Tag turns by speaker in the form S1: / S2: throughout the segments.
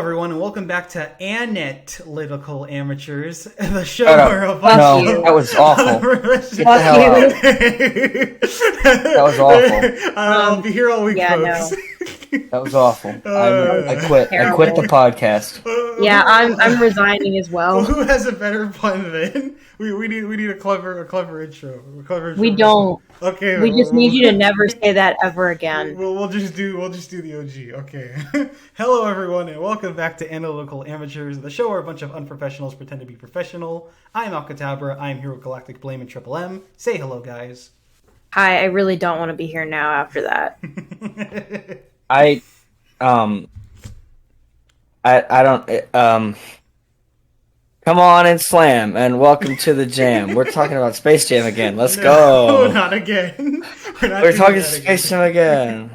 S1: everyone, and welcome back to Analytical Amateurs, the show where a bunch
S2: No, that was awful. Get the hell out. That was awful.
S1: I'll be here all week, folks.
S2: No. That was awful. I quit. I quit the podcast.
S3: Yeah, I'm resigning as well.
S1: Who has a better pun than we need a clever intro.
S3: We don't.
S1: Okay.
S3: We just need you to never say that ever again.
S1: We'll just do the OG. Okay. Hello everyone and welcome back to Analytical Amateurs, the show where a bunch of unprofessionals pretend to be professional. I'm Alcatabra. I'm here with Galactic Blame and Triple M. Say hello, guys.
S3: Hi, I really don't want to be here now after that.
S2: I don't. Come on and slam, and welcome to the jam. We're talking about Space Jam again. Let's go.
S1: Not again.
S2: We're talking Space Jam again.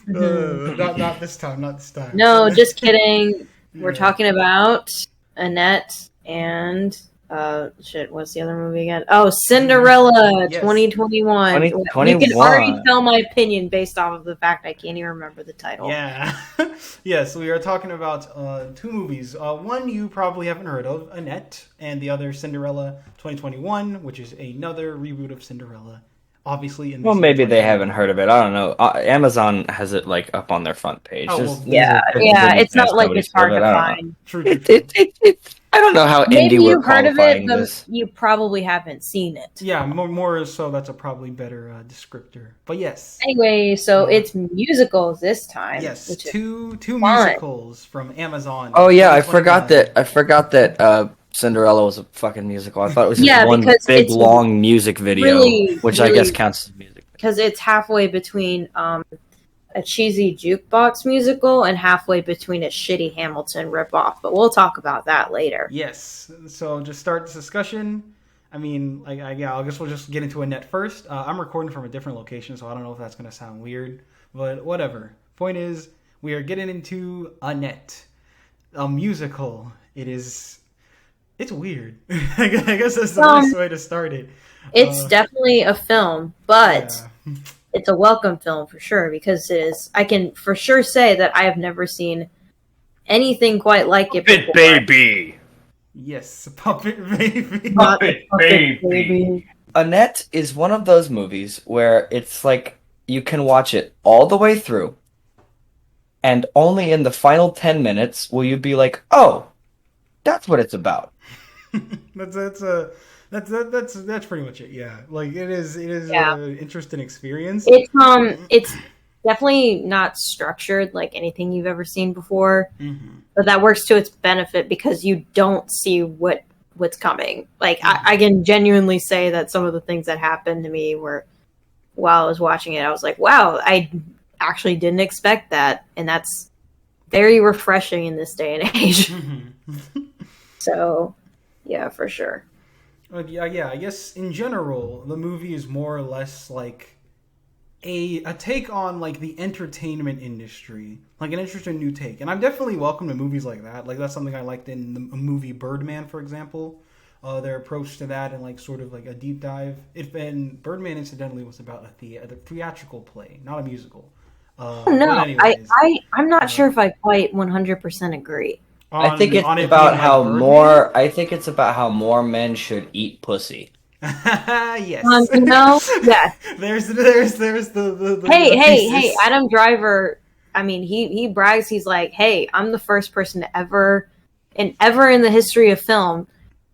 S1: Not this time. Not this time.
S3: No, just kidding. We're talking about Annette and what's the other movie again? Oh, Cinderella,
S1: Yes.
S3: 2021.
S2: 2021.
S3: You can already tell my opinion based off of the fact I can't even remember the title.
S1: Yeah. Yes, we are talking about two movies. One you probably haven't heard of, Annette, and the other Cinderella 2021, which is another reboot of Cinderella. Obviously, in
S2: Well, maybe they haven't heard of it. I don't know. Amazon has it like up on their front page.
S1: Oh, well,
S3: Yeah, it's not like it's hard to find.
S1: True.
S2: I don't know how
S3: Maybe
S2: indie we're
S3: you've heard of it,
S2: qualifying
S3: but
S2: this.
S3: you probably haven't seen it.
S1: Yeah, more so. That's a probably better descriptor. But yes.
S3: Anyway, so it's musicals this time.
S1: Yes,
S3: which is
S1: two
S3: fun.
S1: musicals from Amazon.
S2: Oh yeah, I forgot that Cinderella was a fucking musical. I thought it was just one
S3: because
S2: big
S3: it's
S2: long music video, which I guess counts as music.
S3: Because it's halfway between a cheesy jukebox musical and halfway between a shitty Hamilton ripoff. But we'll talk about that later.
S1: Yes. So just start this discussion. I mean, I guess we'll just get into Annette first. I'm recording from a different location, so I don't know if that's going to sound weird, but whatever. Point is, we are getting into Annette, a musical. It's weird. I guess that's the best way to start it.
S3: It's definitely a film, but
S1: Yeah.
S3: it's a welcome film for sure because it is. I can for sure say that I have never seen anything quite like it before.
S2: Baby.
S1: Yes, Puppet Baby.
S3: Puppet Baby.
S2: Annette is one of those movies where it's like you can watch it all the way through, and only in the final 10 minutes will you be like, "Oh, that's what it's about."
S1: That's pretty much it. Yeah, like it is an interesting experience.
S3: It's definitely not structured like anything you've ever seen before, but that works to its benefit because you don't see what's coming. Like I can genuinely say that some of the things that happened to me were while I was watching it, I was like, wow, I actually didn't expect that, and that's very refreshing in this day and age. So, yeah, for sure.
S1: Yeah. I guess in general, the movie is more or less like a take on like the entertainment industry, like an interesting new take. And I'm definitely welcome to movies like that. Like that's something I liked in the movie Birdman, for example. Their approach to that and like sort of like a deep dive. And Birdman, incidentally, was about a theatrical play, not a musical.
S3: I'm not sure if I quite 100% agree.
S2: I think it's about how more men should eat pussy.
S1: Yes.
S3: Yeah.
S1: There's the
S3: Hey, Adam Driver. I mean, he brags. He's like, hey, I'm the first person to ever in the history of film,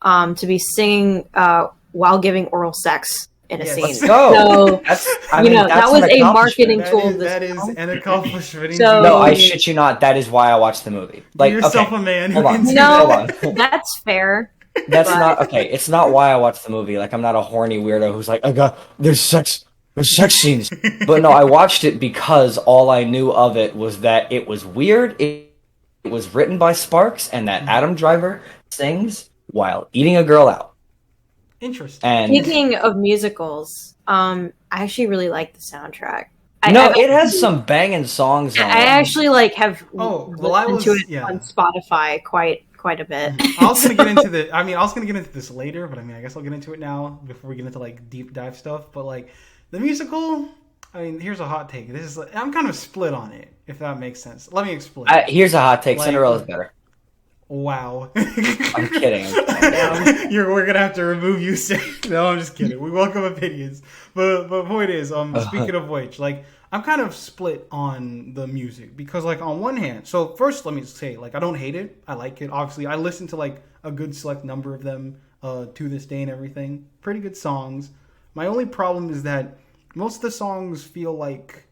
S3: to be singing while giving oral sex in a scene.
S2: Let's go.
S3: So,
S2: that's
S3: that was a marketing tool.
S1: That is an accomplishment.
S2: No, I shit you not. That is why I watched the movie. Like,
S1: You're yourself a man.
S2: Hold on.
S3: No,
S2: Hold on.
S3: that's fair.
S2: That's not okay. It's not why I watched the movie. Like, I'm not a horny weirdo who's like, there's sex scenes. But no, I watched it because all I knew of it was that it was weird. It was written by Sparks, and that Adam Driver sings while eating a girl out.
S1: Interesting.
S2: And
S3: Speaking of musicals, I actually really like the soundtrack.
S2: It has some banging songs on it.
S3: I actually have
S1: listened
S3: to it on Spotify quite a bit.
S1: I was gonna get into this later, but I guess I'll get into it now before we get into like deep dive stuff. But like the musical, I mean, here's a hot take. This is I'm kind of split on it, if that makes sense. Let me explain.
S2: Here's a hot take.
S1: Like,
S2: Cinderella's better.
S1: Wow.
S2: I'm kidding.
S1: We're gonna have to remove you. No, I'm just kidding. We welcome opinions. But point is, speaking of which, like, I'm kind of split on the music because, like, on one hand, so first let me say, like, I don't hate it. I like it. Obviously, I listen to like a good select number of them to this day and everything. Pretty good songs. My only problem is that most of the songs feel like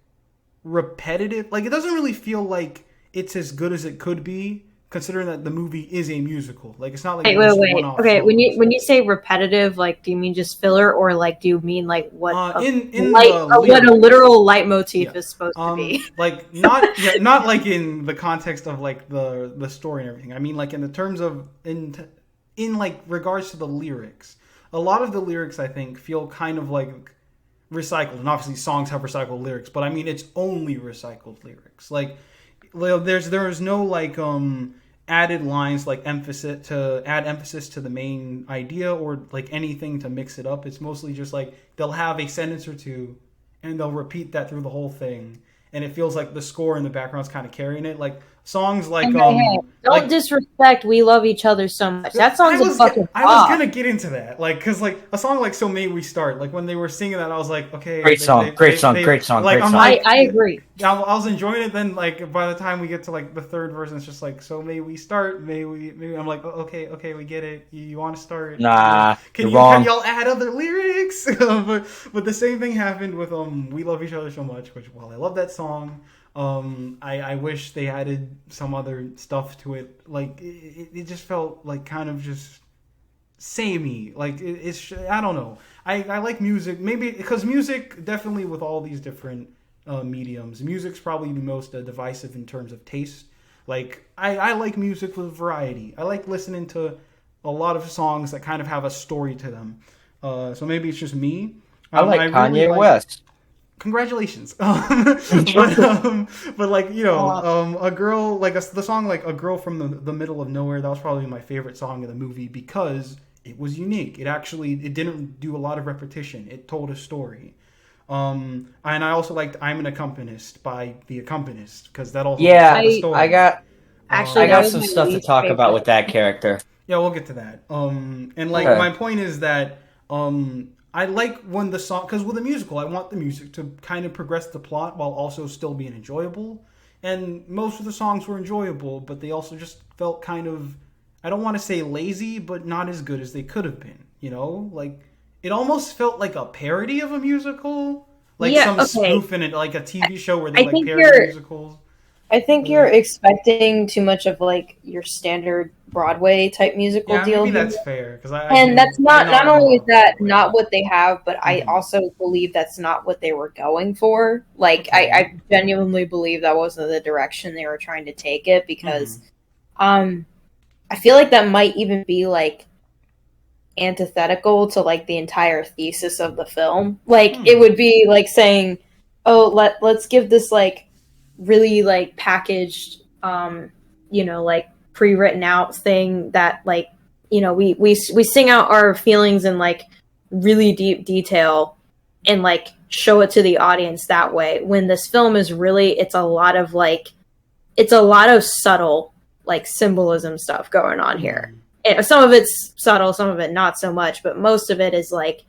S1: repetitive. Like, it doesn't really feel like it's as good as it could be, considering that the movie is a musical. Like, it's not like
S3: wait. Okay,
S1: songs.
S3: when you say repetitive, like, do you mean just filler, or like do you mean like what what a literal leitmotif is supposed to be?
S1: Like, not like in the context of like the story and everything. I mean, like, in the terms of in like regards to the lyrics. A lot of the lyrics, I think, feel kind of like recycled, and obviously songs have recycled lyrics, but I mean, it's only recycled lyrics. Like, there's no like added lines, like emphasis to the main idea, or like anything to mix it up. It's mostly just like they'll have a sentence or two and they'll repeat that through the whole thing, and it feels like the score in the background's kind of carrying it. Like songs like
S3: don't disrespect "We Love Each Other So Much." That song's a fucking
S1: I was gonna get into that, like, because like a song like "So May We Start," like when they were singing that, I was like, okay,
S2: great song.
S1: Like,
S3: I agree.
S1: I was enjoying it. Then, like, by the time we get to like the third verse, and it's just like, "So may we start, maybe." I'm like, oh, okay, we get it. You want to start?
S2: Nah,
S1: can
S2: wrong.
S1: Can y'all add other lyrics? but the same thing happened with "We Love Each Other So Much," which, while I love that song, I wish they added some other stuff to it. Like, it just felt like kind of just samey. Like, it's I don't know. I like music, maybe because music, definitely with all these different mediums, music's probably the most divisive in terms of taste. Like, I like music with variety. I like listening to a lot of songs that kind of have a story to them. So maybe it's just me.
S2: I like Kanye
S1: really
S2: West.
S1: Congratulations. But like, you know, a girl, like the song, like "A Girl from the Middle of Nowhere," that was probably my favorite song of the movie because it was unique. It didn't do a lot of repetition. It told a story. And I also liked "I'm an Accompanist" by The Accompanist because that also told a story.
S2: I got some stuff to talk about with that character.
S1: Yeah, we'll get to that. And like, my point is that I like when the song, because with a musical, I want the music to kind of progress the plot while also still being enjoyable. And most of the songs were enjoyable, but they also just felt kind of, I don't want to say lazy, but not as good as they could have been. You know, like, it almost felt like a parody of a musical, like spoof in it, like a TV show where they like parody musicals.
S3: I think you're expecting too much of like your standard Broadway type musical deal.
S1: Maybe that's fair, because
S3: that's not only is that not what they have, but I also believe that's not what they were going for. Like, I genuinely believe that wasn't the direction they were trying to take it, because I feel like that might even be like antithetical to like the entire thesis of the film. Like, it would be like saying, oh, let's give this like really like packaged you know, like pre-written out thing that, like, you know, we sing out our feelings in like really deep detail and like show it to the audience that way, when this film is really, it's a lot of subtle like symbolism stuff going on here. And some of it's subtle, some of it not so much, but most of it is like,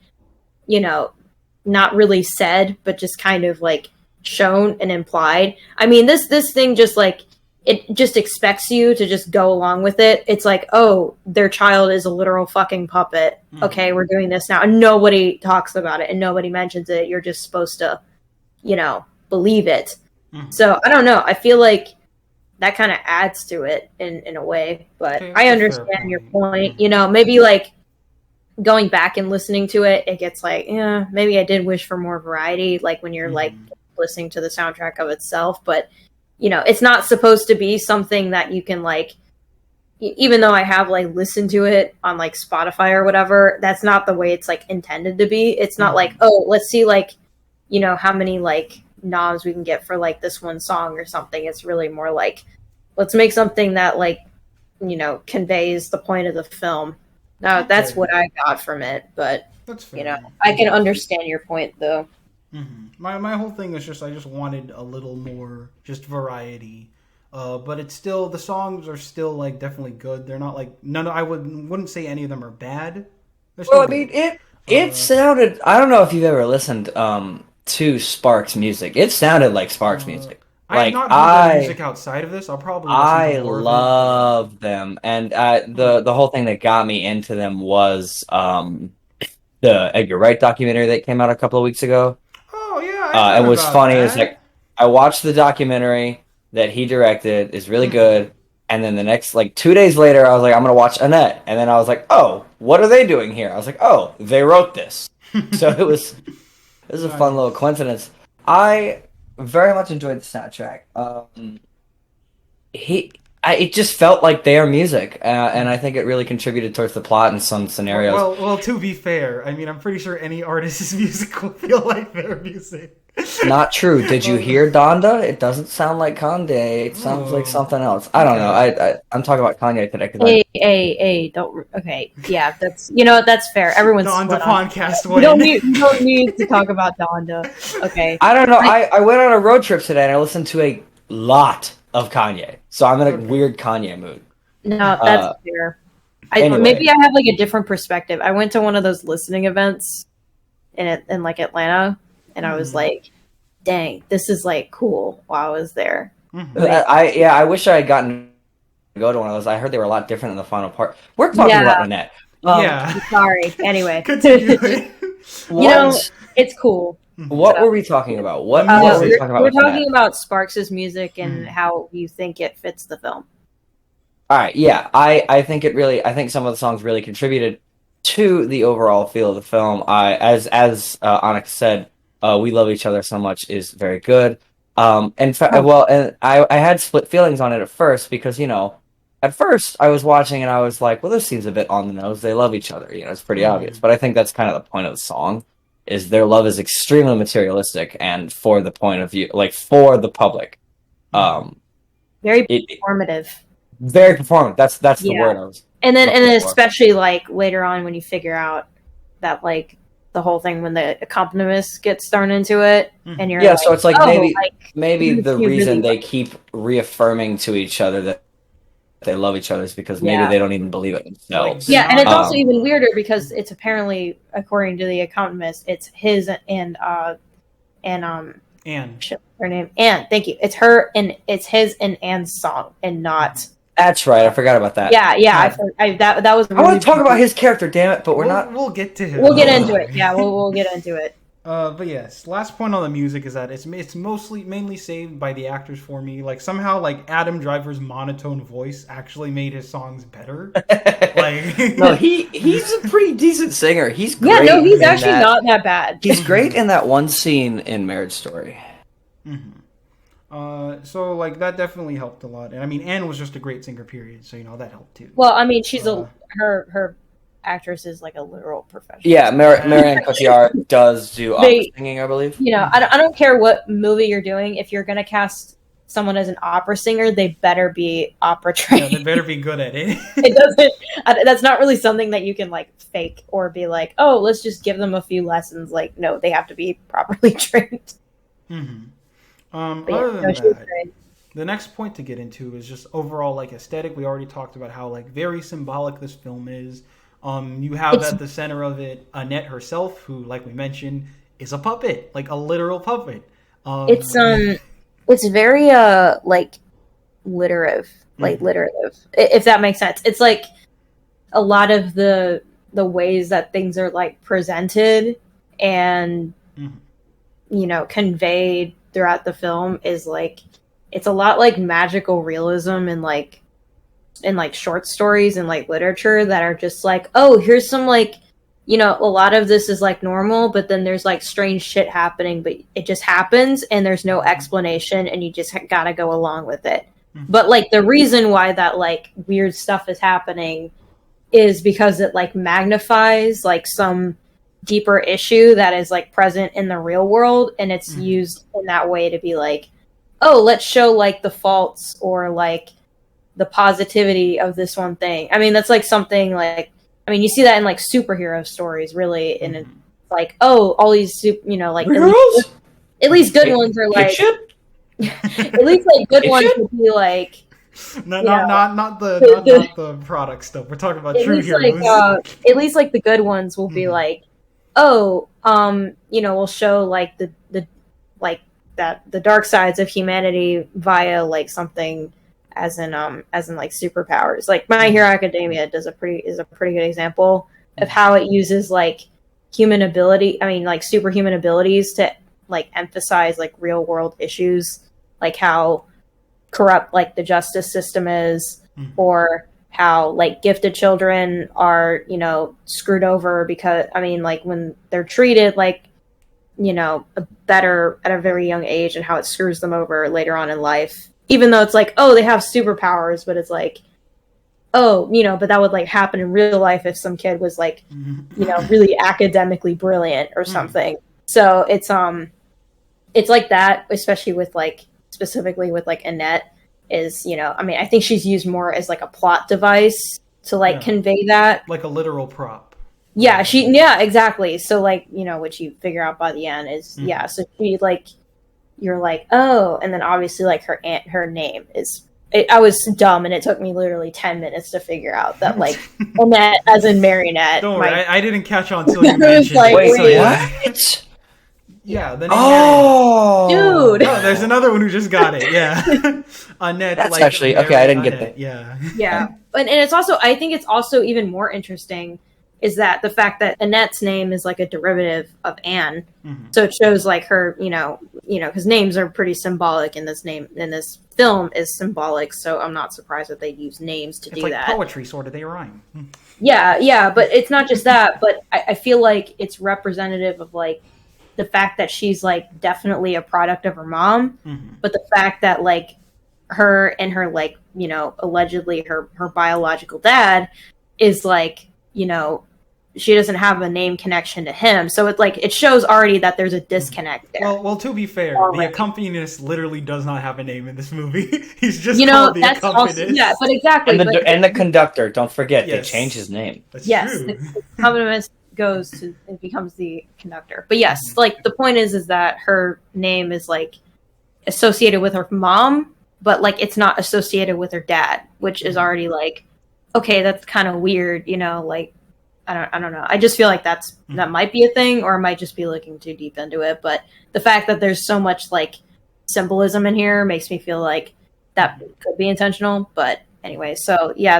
S3: you know, not really said, but just kind of like shown and implied. I mean, this thing just like, it just expects you to just go along with it. It's like, oh, their child is a literal fucking puppet. Okay, we're doing this now. And nobody talks about it and nobody mentions it. You're just supposed to, you know, believe it. So I don't know. I feel like that kind of adds to it in a way. But I understand your point. You know, maybe like going back and listening to it, it gets like, yeah, maybe I did wish for more variety, like when you're like listening to the soundtrack of itself. But, you know, it's not supposed to be something that you can like, even though I have like listened to it on like Spotify or whatever, that's not the way it's like intended to be. It's not like, oh, let's see like, you know, how many like noms we can get for like this one song or something. It's really more like, let's make something that like, you know, conveys the point of the film. Now that's what I got from it, but you know, I can understand your point though.
S1: My whole thing is just I just wanted a little more just variety. But it's still the songs are still like definitely good. They're not like none. I wouldn't say any of them are bad. They're still
S2: Well, I
S1: good.
S2: mean, it sounded. I don't know if you've ever listened to Sparks music. It sounded like Sparks music.
S1: I have
S2: Like
S1: not heard their music outside of this. I'll probably listen
S2: I
S1: to more of it.
S2: love them, and the whole thing that got me into them was the Edgar Wright documentary that came out a couple of weeks ago.
S1: Oh yeah, I
S2: It
S1: heard
S2: was
S1: about
S2: funny.
S1: that.
S2: It's like I watched the documentary that he directed. Is really good. And then the next, like 2 days later, I was like, I'm gonna watch Annette. And then I was like, oh, what are they doing here? I was like, oh, they wrote this. So it was a fun little coincidence. I very much enjoyed the soundtrack. It just felt like their music, and I think it really contributed towards the plot in some scenarios.
S1: Well, to be fair, I mean, I'm pretty sure any artist's music will feel like their music.
S2: Not true. Did you hear Donda? It doesn't sound like Kanye. It sounds like something else. I don't know. I'm talking about Kanye today.
S3: Hey, don't. Okay, yeah, that's fair. Everyone's
S1: Donda podcast.
S3: You don't need to talk about Donda. Okay.
S2: I don't know. I went on a road trip today and I listened to a lot of Kanye, so I'm in a weird Kanye mood.
S3: No, that's fair.
S2: Anyway.
S3: Maybe I have like a different perspective. I went to one of those listening events in like Atlanta. And I was like, dang, this is like cool while I was there.
S2: I wish I had gotten to go to one of those. I heard they were a lot different in the final part. We're talking about Annette.
S3: Sorry. Anyway.
S1: Continue.
S3: It's cool.
S2: What were we talking about? What
S3: were we talking about? We're talking about Sparks' music and how you think it fits the film.
S2: All right, yeah. I think some of the songs really contributed to the overall feel of the film. As Onyx said, We Love Each Other So Much is very good. And I had split feelings on it at first because, at first I was watching and I was like, well, this seems a bit on the nose. They love each other. It's pretty obvious. But I think that's kind of the point of the song, is their love is extremely materialistic and for the point of view, like for the public.
S3: Very performative.
S2: Very performative. That's the word I was.
S3: And then especially like later on when you figure out that like the whole thing when the accompanist gets thrown into it, and you're
S2: so it's like maybe the reason they keep reaffirming to each other that they love each other is because maybe they don't even believe it themselves.
S3: Yeah, and it's also even weirder because it's apparently, according to the accompanist, it's his and Anne. Her name Anne. Thank you. It's her and it's his and Anne's song, and not.
S2: That's right. I forgot about that.
S3: Yeah. That was.
S2: Really I want to talk about his character, damn it, but we're not.
S1: We'll get to him.
S3: We'll get into it. Yeah, we'll get into it.
S1: But yes, last point on the music is that it's mainly saved by the actors for me. Like somehow, like Adam Driver's monotone voice actually made his songs better.
S2: No, he's a pretty decent singer. He's great.
S3: Yeah, no, he's actually not that bad.
S2: He's great in that one scene in Marriage Story.
S1: So like that definitely helped a lot, and I mean Anne was just a great singer, period. So that helped too.
S3: Well, I mean she's her actress is like a literal professional.
S2: Yeah, Marianne Cotillard does do opera singing, I believe.
S3: I don't care what movie you're doing. If you're gonna cast someone as an opera singer, they better be opera trained.
S1: Yeah, they better be good at it.
S3: It doesn't. That's not really something that you can like fake or be like, oh, let's just give them a few lessons. Like, no, they have to be properly trained.
S1: Other than that, the next point to get into is just overall like aesthetic. We already talked about how like very symbolic this film is. You have at the center of it Annette herself, who, like we mentioned, is a puppet, like a literal puppet.
S3: It's very like literative, if that makes sense. It's like a lot of the ways that things are like presented and conveyed throughout the film is like it's a lot like magical realism and like short stories and like literature that are just like, oh, here's some like a lot of this is like normal, but then there's like strange shit happening, but it just happens and there's no explanation and you just gotta go along with it. But like the reason why that like weird stuff is happening is because it like magnifies like some deeper issue that is like present in the real world, and it's used in that way to be like, oh, let's show like the faults or like the positivity of this one thing. I mean, that's like something like, I mean, you see that in like superhero stories really, and it's like, oh, all these like at least good ones are like at least like good ones would be like
S1: not the product stuff. We're talking about true heroes.
S3: At least like the good ones will be like, oh, we'll show like the like that the dark sides of humanity via like something as in like superpowers. Like My Hero Academia is a pretty good example of how it uses like like superhuman abilities to like emphasize like real world issues, like how corrupt like the justice system is, or how like gifted children are screwed over because like when they're treated like better at a very young age, and how it screws them over later on in life, even though it's like, oh, they have superpowers, but it's like, oh, but that would like happen in real life if some kid was like really academically brilliant or something. So it's like that, especially with like specifically with like Annette, is I think she's used more as like a plot device to like convey that,
S1: like a literal prop.
S3: Yeah, exactly. So like what you figure out by the end is so she like, you're like, oh, and then obviously like her name is. I was dumb, and it took me literally 10 minutes to figure out that like Annette, as in marionette.
S1: Don't worry, I didn't catch on until you mentioned
S3: like,
S1: it.
S2: Wait, what?
S1: Yeah, the name
S3: dude.
S1: Oh, there's another one who just got it. Yeah, Annette.
S2: That's
S1: like,
S2: actually okay. I didn't get that.
S1: Yeah,
S3: and it's also, I think it's also even more interesting is that the fact that Annette's name is like a derivative of Anne, so it shows like her, because names are pretty symbolic, and this film is symbolic. So I'm not surprised that they use names to do
S1: like
S3: that.
S1: Poetry, sort of, they rhyme.
S3: Yeah, but it's not just that. But I feel like it's representative of like the fact that she's like definitely a product of her mom, but the fact that like her and her like allegedly her biological dad is like she doesn't have a name connection to him, so it's like it shows already that there's a disconnect there.
S1: Well, to be fair, the accompanist literally does not have a name in this movie. He's just called the accompanist.
S3: Also, but exactly.
S2: And the conductor, don't forget, they changed his name.
S1: That's
S3: true. The accompanist goes to and becomes the conductor. But yes, like the point is that her name is like associated with her mom, but like it's not associated with her dad, which is already like, okay, that's kind of weird, like. I don't know. I just feel like that might be a thing, or I might just be looking too deep into it. But the fact that there's so much like symbolism in here makes me feel like that could be intentional. But anyway, so yeah,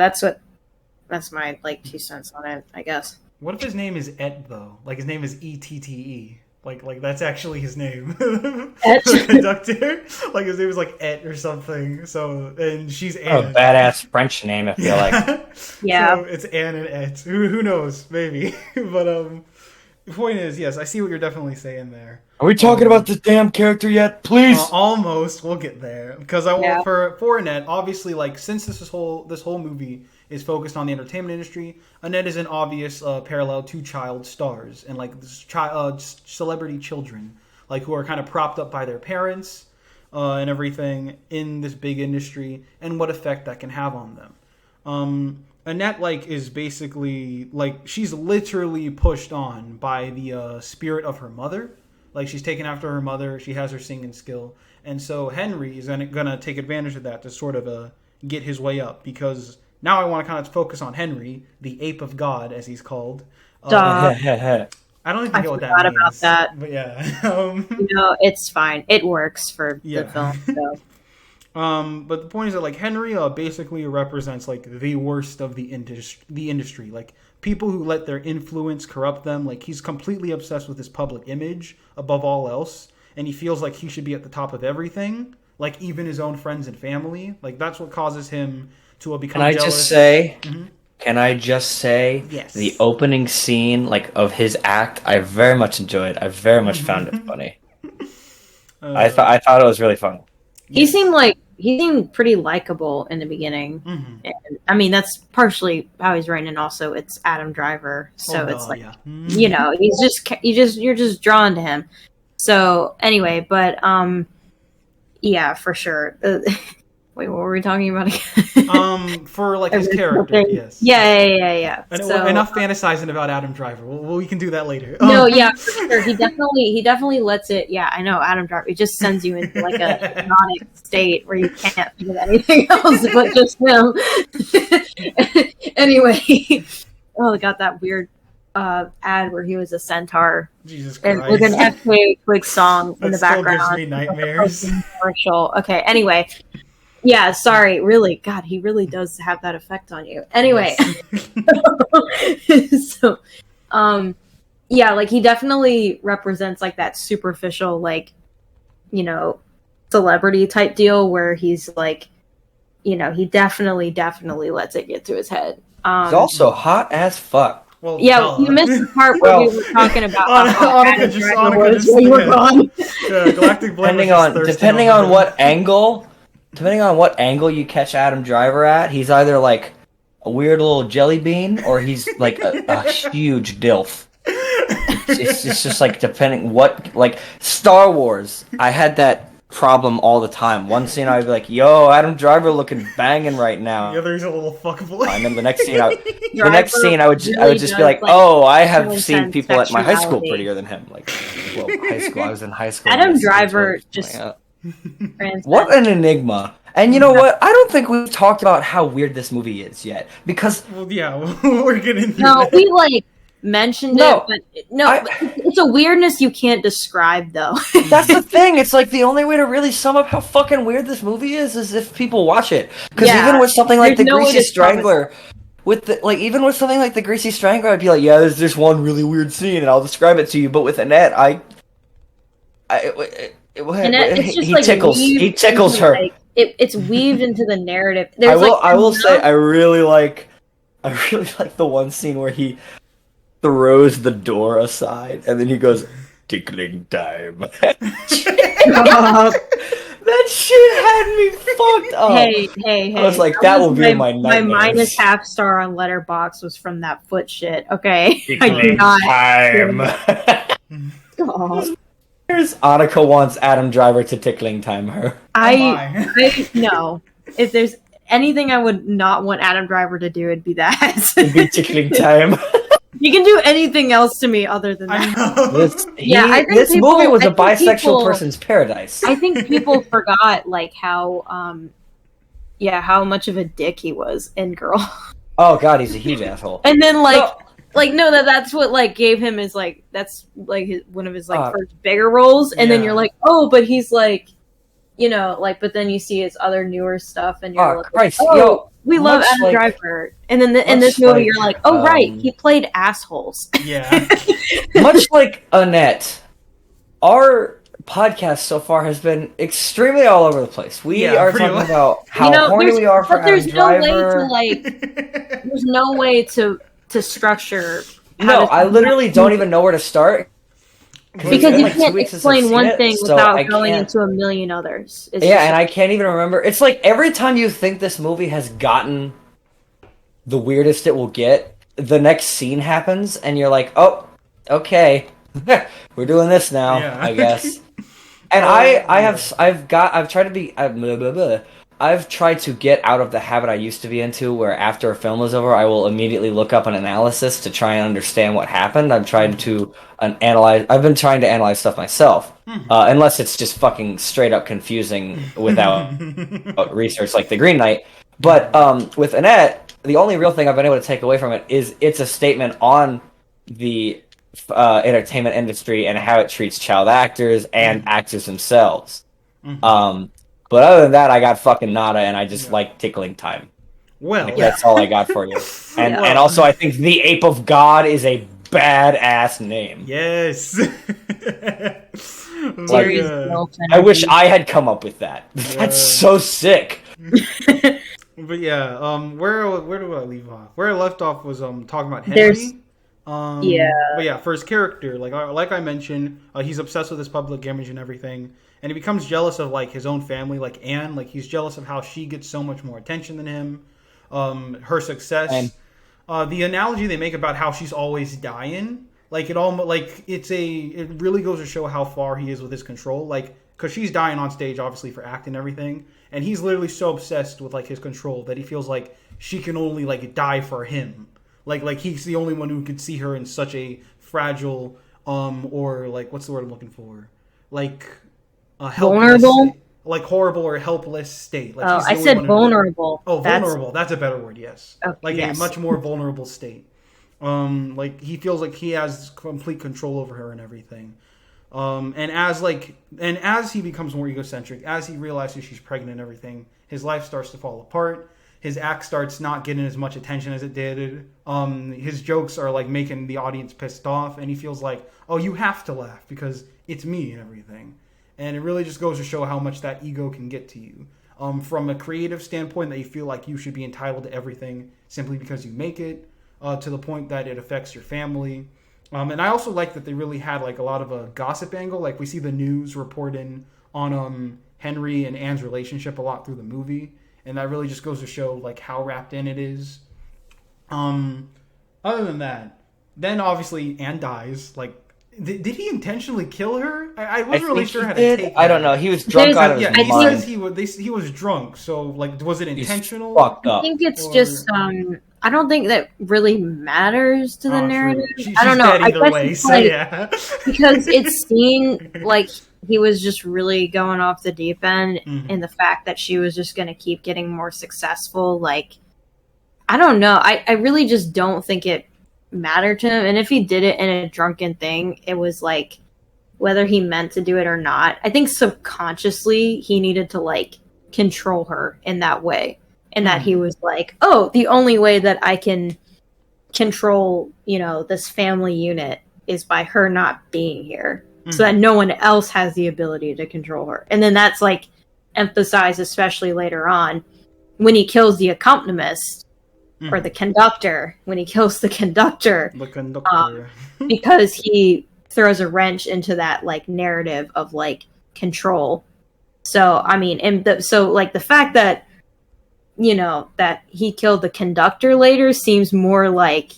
S3: that's my like 2 cents on it, I guess.
S1: What if his name is Et though? Like his name is ETTE. Like that's actually his name.
S3: Et?
S1: The conductor. Like his name is like Et or something. So and she's Anne.
S2: A badass French name, I feel like.
S3: Yeah.
S1: So it's Anne and Et. Who knows? Maybe. But the point is, yes, I see what you're definitely saying there.
S2: Are we talking about this damn character yet? Please.
S1: Almost. We'll get there because I want for Annette. Obviously, like since this whole movie is focused on the entertainment industry, Annette is an obvious parallel to child stars and like celebrity children, like who are kind of propped up by their parents and everything in this big industry, and what effect that can have on them. Annette like is basically like she's literally pushed on by the spirit of her mother. Like she's taken after her mother. She has her singing skill, and so Henry is gonna take advantage of that to sort of get his way up. Because now I want to kind of focus on Henry, the ape of God, as he's called. I don't even know what that means.
S3: About that.
S1: But yeah,
S3: it's fine. It works for the film. So.
S1: But the point is that like Henry basically represents like the worst of the industry, like people who let their influence corrupt them. Like he's completely obsessed with his public image above all else, and he feels like he should be at the top of everything, like even his own friends and family. Like that's what causes him to become jealous.
S2: Can I just say
S1: yes.
S2: The opening scene like of his act I very much enjoyed. I very much found it funny. I thought it was really fun.
S3: He seemed pretty likable in the beginning. And, I mean, that's partially how he's written, and also it's Adam Driver, so it's like you're just drawn to him. So anyway, but yeah, for sure. Wait, what were we talking about again?
S1: For like his character, yes.
S3: Yeah.
S1: And
S3: So,
S1: enough fantasizing about Adam Driver. Well, we can do that later.
S3: No, yeah, for sure. He definitely lets it. Yeah, I know Adam Driver. It just sends you into like a hypnotic state where you can't think of anything else but just him. Anyway, oh, got that weird ad where he was a centaur.
S1: Jesus Christ.
S3: And with an FK Twig song in the background.
S1: Still gives me nightmares.
S3: Commercial. Okay. Anyway. Yeah, sorry. Really, God, he really does have that effect on you. Anyway, so, yeah, like he definitely represents like that superficial, like, you know, celebrity type deal where he's like, you know, he definitely lets it get to his head.
S2: He's also hot as fuck.
S1: Well,
S3: yeah, you missed the part where we were talking about
S1: Annika just
S3: you were gone.
S1: Galactic Blame
S2: depending on what angle. Depending on what angle you catch Adam Driver at, he's either like a weird little jelly bean or he's like a huge dilf. It's just like depending what, like Star Wars. I had that problem all the time. One scene I'd be like, "Yo, Adam Driver looking banging right now."
S1: The other he's a little fuckable.
S2: And then the next scene, I would just be like, "Oh, I have seen people at my high school prettier than him." Like, well, high school. I was in high school.
S3: Adam Driver just.
S2: What an enigma. And you know what? I don't think we've talked about how weird this movie is yet. Because...
S1: Well, yeah, we're getting through
S3: No,
S1: that.
S3: we, like, mentioned it, but... it's a weirdness you can't describe, though.
S2: That's the thing. It's like the only way to really sum up how fucking weird this movie is if people watch it. Because even with something like The Greasy Strangler... even with something like The Greasy Strangler, I'd be like, yeah, there's this one really weird scene, and I'll describe it to you. But with Annette, he tickles her.
S3: Like, it's weaved into the narrative.
S2: I will say I really like the one scene where he throws the door aside and then he goes, "Tickling time." That shit had me fucked up.
S3: Hey.
S2: I was like, that will be my nightmares.
S3: My minus half star on Letterboxd was from that foot shit. Okay.
S2: Tickling time. Annika wants Adam Driver to tickling time her.
S3: I know. If there's anything I would not want Adam Driver to do, it'd be that.
S2: It'd be tickling time.
S3: You can do anything else to me other than that.
S2: This movie was a bisexual person's paradise.
S3: I think people forgot like how much of a dick he was in Girl.
S2: Oh god, he's a huge asshole.
S3: And then that's what like gave him his like that's like one of his like first bigger roles, and then you're like, oh, but he's like, you know, like, but then you see his other newer stuff, and you're like,
S2: Christ,
S3: we love Adam Driver, and then in this movie, you're like, oh right, he played assholes.
S1: Yeah.
S2: Much like Annette, our podcast so far has been extremely all over the place. We are talking about how horny we are for Adam Driver.
S3: There's no way to structure.
S2: I literally don't even know where to start.
S3: Because you can't explain one thing without going into a million others.
S2: And I can't even remember. It's like every time you think this movie has gotten the weirdest it will get, the next scene happens, and you're like, oh, okay, we're doing this now, I guess. And I've tried to get out of the habit I used to be into, where after a film is over, I will immediately look up an analysis to try and understand what happened. I've been trying to analyze stuff myself, unless it's just fucking straight up confusing without research, like The Green Knight. But with Annette, the only real thing I've been able to take away from it is it's a statement on the entertainment industry and how it treats child actors and actors themselves. But other than that, I got fucking nada, and I just like tickling time.
S1: Well,
S2: that's all I got for you. And also, I think The Ape of God is a badass name.
S1: Yes.
S2: I wish I had come up with that. That's so sick.
S1: But yeah, where do I leave off? Where I left off was talking about Henry. But yeah, for his character, like I mentioned, he's obsessed with his public image and everything. And he becomes jealous of like his own family, like Anne. Like he's jealous of how she gets so much more attention than him, her success. The analogy they make about how she's always dying, like it really goes to show how far he is with his control. Like because she's dying on stage, obviously, for acting and everything. And he's literally so obsessed with, like, his control that he feels like she can only, like, die for him. Like he's the only one who could see her in such a fragile, or, like, what's the word I'm looking for? Like, a helpless
S3: vulnerable?
S1: state. Like, horrible or helpless state. Like,
S3: I said vulnerable.
S1: Vulnerable. That's a better word, yes.
S3: Okay,
S1: like,
S3: yes.
S1: a much more vulnerable state. Like, he feels like he has complete control over her and everything. And as he becomes more egocentric, as he realizes she's pregnant and everything, his life starts to fall apart. His act starts not getting as much attention as it did. His jokes are like making the audience pissed off, and he feels like, oh, you have to laugh because it's me and everything. And it really just goes to show how much that ego can get to you. From a creative standpoint, that you feel like you should be entitled to everything simply because you make it, to the point that it affects your family. And I also like that they really had like a lot of a gossip angle. Like we see the news reporting on Henry and Anne's relationship a lot through the movie, and that really just goes to show like how wrapped in it is. Other than that, then obviously Anne dies. Like, did he intentionally kill her? I wasn't really sure how to take that.
S2: I don't know. He was drunk out of his mind.
S1: He says he was drunk. So like, was it intentional?
S2: Fucked up.
S3: I think it's just I don't think that really matters to the narrative.
S1: I
S3: don't know.
S1: Dead either way, so
S3: like,
S1: yeah.
S3: Because it seemed like he was just really going off the deep end, and the fact that she was just going to keep getting more successful. Like, I don't know. I really just don't think it mattered to him. And if he did it in a drunken thing, it was like, whether he meant to do it or not, I think subconsciously he needed to like control her in that way. And that he was like, oh, the only way that I can control, this family unit is by her not being here. So that no one else has the ability to control her. And then that's like emphasized, especially later on, when he kills the accompanist or the conductor, because he throws a wrench into that like narrative of like control. So, I mean, like the fact that, that he killed the conductor later seems more like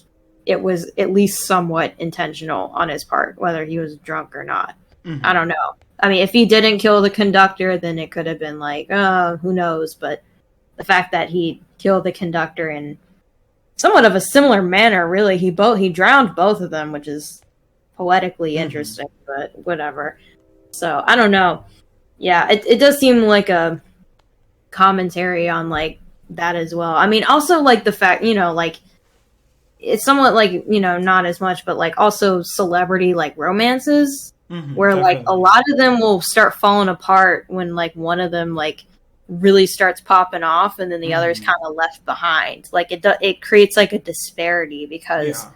S3: it was at least somewhat intentional on his part, whether he was drunk or not. I don't know. I mean, if he didn't kill the conductor, then it could have been like, who knows? But the fact that he killed the conductor in somewhat of a similar manner, really, he drowned both of them, which is poetically interesting, but whatever. So, I don't know. Yeah, it does seem like a commentary on like that as well. I mean, also like the fact, like it's somewhat like, not as much, but like also celebrity like romances where definitely. Like a lot of them will start falling apart when like one of them like really starts popping off and then the other's kind of left behind. Like it creates like a disparity because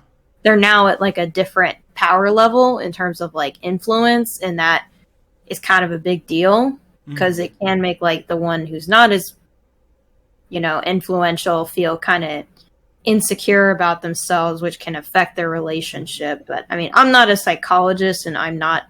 S3: they're now at like a different power level in terms of like influence, and that is kind of a big deal because it can make like the one who's not as influential feel kind of insecure about themselves, which can affect their relationship. But I mean, I'm not a psychologist and I'm not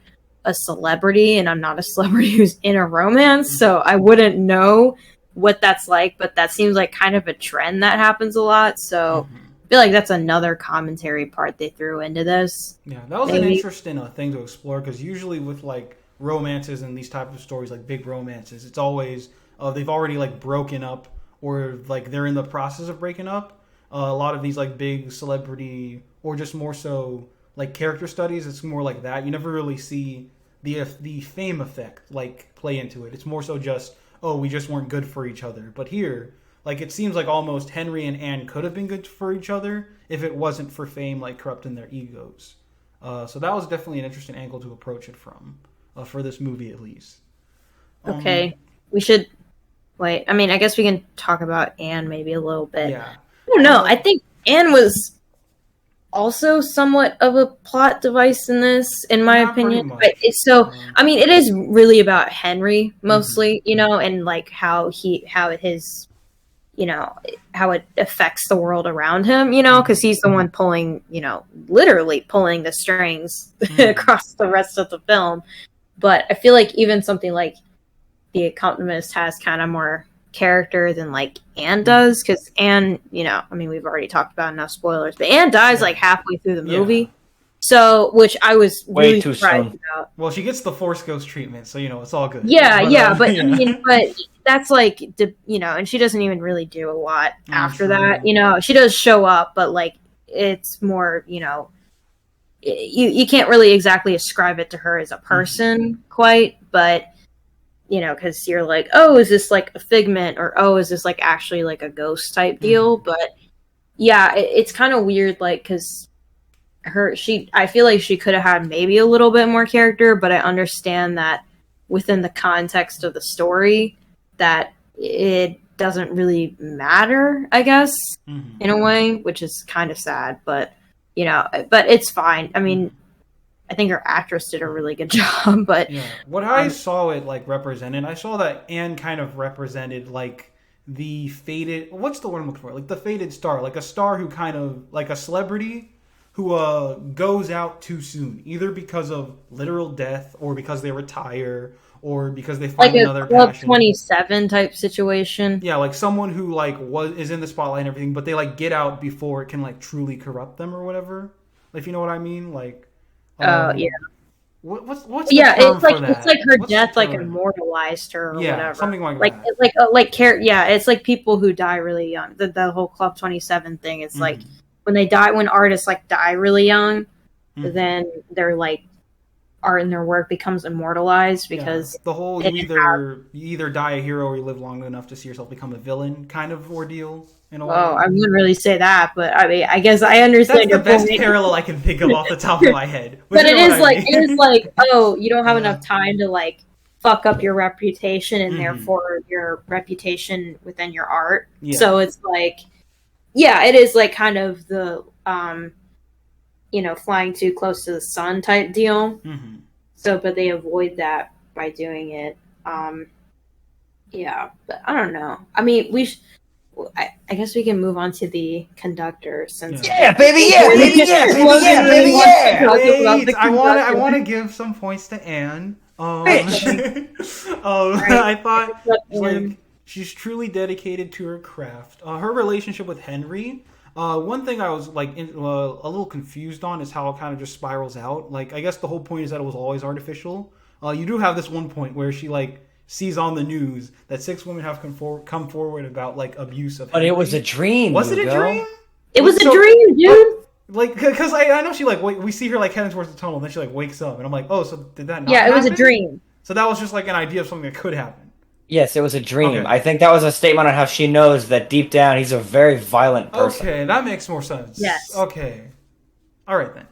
S3: a celebrity, and I'm not a celebrity who's in a romance, so I wouldn't know what that's like, but that seems like kind of a trend that happens a lot. So I feel like that's another commentary part they threw into this.
S1: Yeah, that was an interesting thing to explore, because usually with like romances and these type of stories, like big romances, it's always they've already like broken up, or like they're in the process of breaking up. A lot of these like big celebrity, or just more so like character studies, it's more like that. You never really see the fame effect like play into it. It's more so just, oh, we just weren't good for each other. But here, like, it seems like almost Henry and Anne could have been good for each other if it wasn't for fame like corrupting their egos. So that was definitely an interesting angle to approach it from, for this movie at least.
S3: Okay, we should wait. I mean, I guess we can talk about Anne maybe a little bit.
S1: Yeah.
S3: I don't know. I think Anne was also somewhat of a plot device in this, in my opinion. But it's I mean, it is really about Henry mostly, and like how his, how it affects the world around him, because he's the one pulling, literally pulling the strings across the rest of the film. But I feel like even something like The Accompanist has kind of more character than like Anne does, because Anne, I mean, we've already talked about enough spoilers, but Anne dies like halfway through the movie. So, which I was
S2: Way
S3: really
S2: too
S3: surprised
S2: soon.
S3: about.
S1: Well, she gets the Force Ghost treatment, so it's all good.
S3: Yeah, but
S1: yeah.
S3: I mean, but that's like, and she doesn't even really do a lot after that. She does show up, but like it's more, you can't really exactly ascribe it to her as a person quite, but because you're like, oh, is this like a figment, or oh, is this like actually like a ghost type deal? But yeah, it's kind of weird, like because I feel like she could have had maybe a little bit more character, but I understand that within the context of the story that it doesn't really matter, I guess, in a way, which is kind of sad, but but it's fine. I mean, I think her actress did a really good job, but
S1: what I saw it like represented, I saw that Anne kind of represented like the faded, what's the word I'm looking for? Like the faded star, like a star who kind of like a celebrity who goes out too soon, either because of literal death or because they retire or because they find
S3: like
S1: another
S3: a Club
S1: passion.
S3: 27 type situation.
S1: Yeah, like someone who like is in the spotlight and everything, but they like get out before it can like truly corrupt them or whatever. If you know what I mean, like.
S3: Yeah.
S1: What's the term for that?
S3: It's like her death like immortalized her or whatever.
S1: Something like
S3: that. Yeah, it's like people who die really young. The whole Club 27 thing is like when they die, when artists like die really young, then they're like art in their work becomes immortalized because
S1: the whole you either die a hero or you live long enough to see yourself become a villain kind of ordeal. In a way.
S3: I wouldn't really say that, but I mean, I guess I understand.
S1: That's the best parallel I can think of off the top of my head.
S3: But it is like, oh, you don't have enough time to like fuck up your reputation, and therefore your reputation within your art. Yeah. So it's like, yeah, it is like kind of the flying too close to the sun type deal. So, but they avoid that by doing it. Yeah, but I don't know. I mean, I guess we can move on to the conductor since
S1: Wait, I want to give some points to Anne. I thought like she's truly dedicated to her craft. Her relationship with Henry. One thing I was like a little confused on is how it kind of just spirals out. Like I guess the whole point is that it was always artificial. You do have this one point where she like sees on the news that 6 women have come forward about like abuse of Henry.
S2: But it was a dream.
S1: Was it a dream?
S3: It was a dream, dude.
S1: Like, because I know she like we see her like heading towards the tunnel, and then she like wakes up, and I'm like, oh, so did that not happen?
S3: It was a dream.
S1: So that was just like an idea of something that could happen.
S2: Yes, it was a dream.
S1: Okay.
S2: I think that was a statement on how she knows that deep down he's a very violent person.
S1: Okay, that makes more sense.
S3: Yes.
S1: Okay. All right then.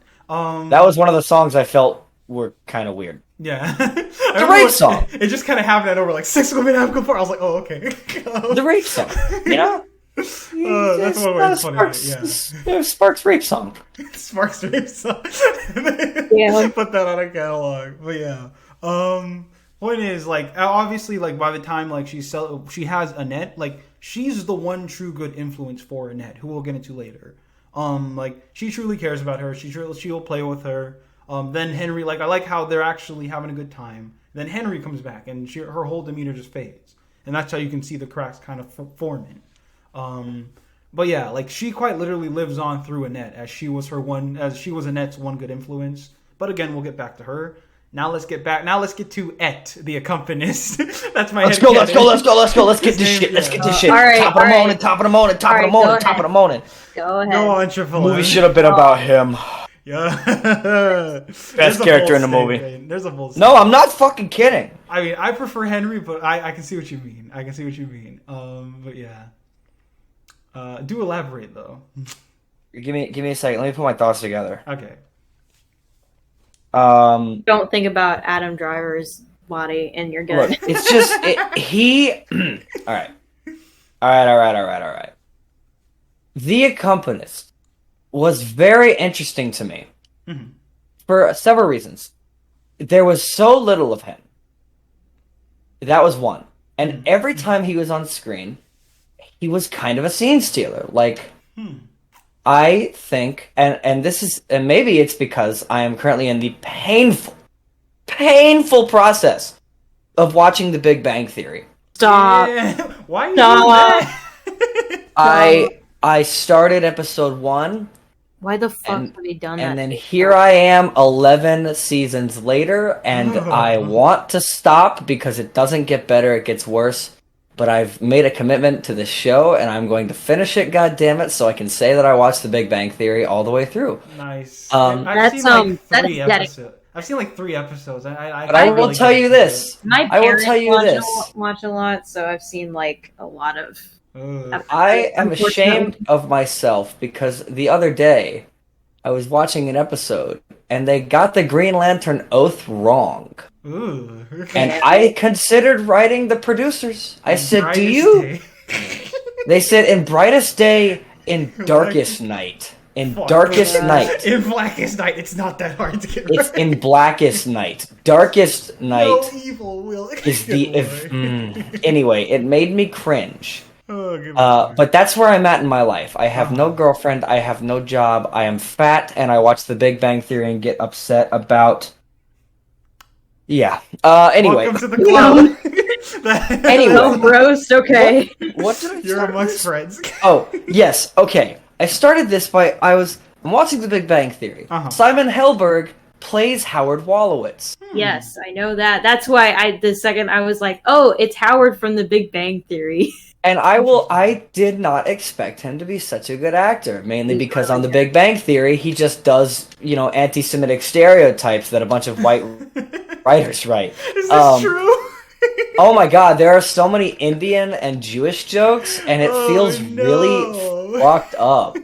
S2: That was one of the songs I felt were kind of weird.
S1: Yeah.
S2: The rape song.
S1: It just kind of happened over like 6 women have come forward. I was like, oh, okay.
S2: The rape song. You know?
S1: That's one way to put it. Yeah.
S2: Sparks rape song.
S1: Sparks rape song.
S3: Yeah.
S1: Put that on a catalog. But yeah. Point is, like, obviously, like, by the time, like, she has Annette, like, she's the one true good influence for Annette, who we'll get into later. Like, she truly cares about her. She'll play with her. Then Henry, like, I like how they're actually having a good time. Then Henry comes back, and her whole demeanor just fades. And that's how you can see the cracks kind of forming. But yeah, like, she quite literally lives on through Annette, as she was Annette's one good influence. But again, we'll get back to her. Now let's get to Et, the accompanist. That's my
S2: Let's go. Let's get this shit.
S3: All right,
S2: top of the morning. Top of the morning.
S3: Go ahead.
S1: Go on, Triple
S2: Movie should have been about him.
S1: Yeah.
S2: Best character in the movie.
S1: There's a bull.
S2: No, I'm not fucking kidding.
S1: I mean, I prefer Henry, but I can see what you mean. But yeah. Do elaborate though.
S2: Give me a second. Let me put my thoughts together.
S1: Okay.
S3: Don't think about Adam Driver's body and you're good.
S2: Look, it's just all right. The Accompanist was very interesting to me for several reasons. There was so little of him. That was one. And every time he was on screen, he was kind of a scene stealer. Like, I think, and this is, and maybe it's because I am currently in the painful process of watching The Big Bang Theory.
S3: Stop.
S1: Yeah. Why are you doing that?
S2: I started episode 1,
S3: Why the fuck have they done that?
S2: And then here I am 11 seasons later, and I want to stop because it doesn't get better, it gets worse. But I've made a commitment to this show, and I'm going to finish it, goddammit, so I can say that I watched The Big Bang Theory all the way through.
S1: Nice.
S2: I've
S1: seen like 3 episodes. I've seen like 3 episodes.
S2: But I will tell you this.
S3: My parents watch a lot, so I've seen like a lot of...
S2: I am ashamed of myself because the other day I was watching an episode and they got the Green Lantern oath wrong.
S1: Ooh.
S2: And I considered writing the producers. I said, "Do you?" They said, "In brightest day, in darkest night." In darkest night.
S1: In blackest night. It's not that hard to get right.
S2: It's in blackest night. Darkest night.
S1: No evil will.
S2: Is the anyway, it made me cringe.
S1: Oh,
S2: but that's where I'm at in my life. I have no girlfriend. I have no job. I am fat, and I watch The Big Bang Theory and get upset about. Yeah. Anyway.
S1: Welcome to the club.
S2: Anyway.
S3: So gross. Okay.
S2: What did I
S1: You're amongst friends.
S2: Oh yes. Okay. I started this by I'm watching The Big Bang Theory. Simon Helberg plays Howard Wolowitz.
S3: Yes, I know that. That's why the second I was like, oh, it's Howard from The Big Bang Theory.
S2: And I did not expect him to be such a good actor, mainly because on The Big Bang Theory, he just does, anti-Semitic stereotypes that a bunch of white writers write.
S1: Is this true?
S2: Oh my god, there are so many Indian and Jewish jokes, and it feels really fucked up.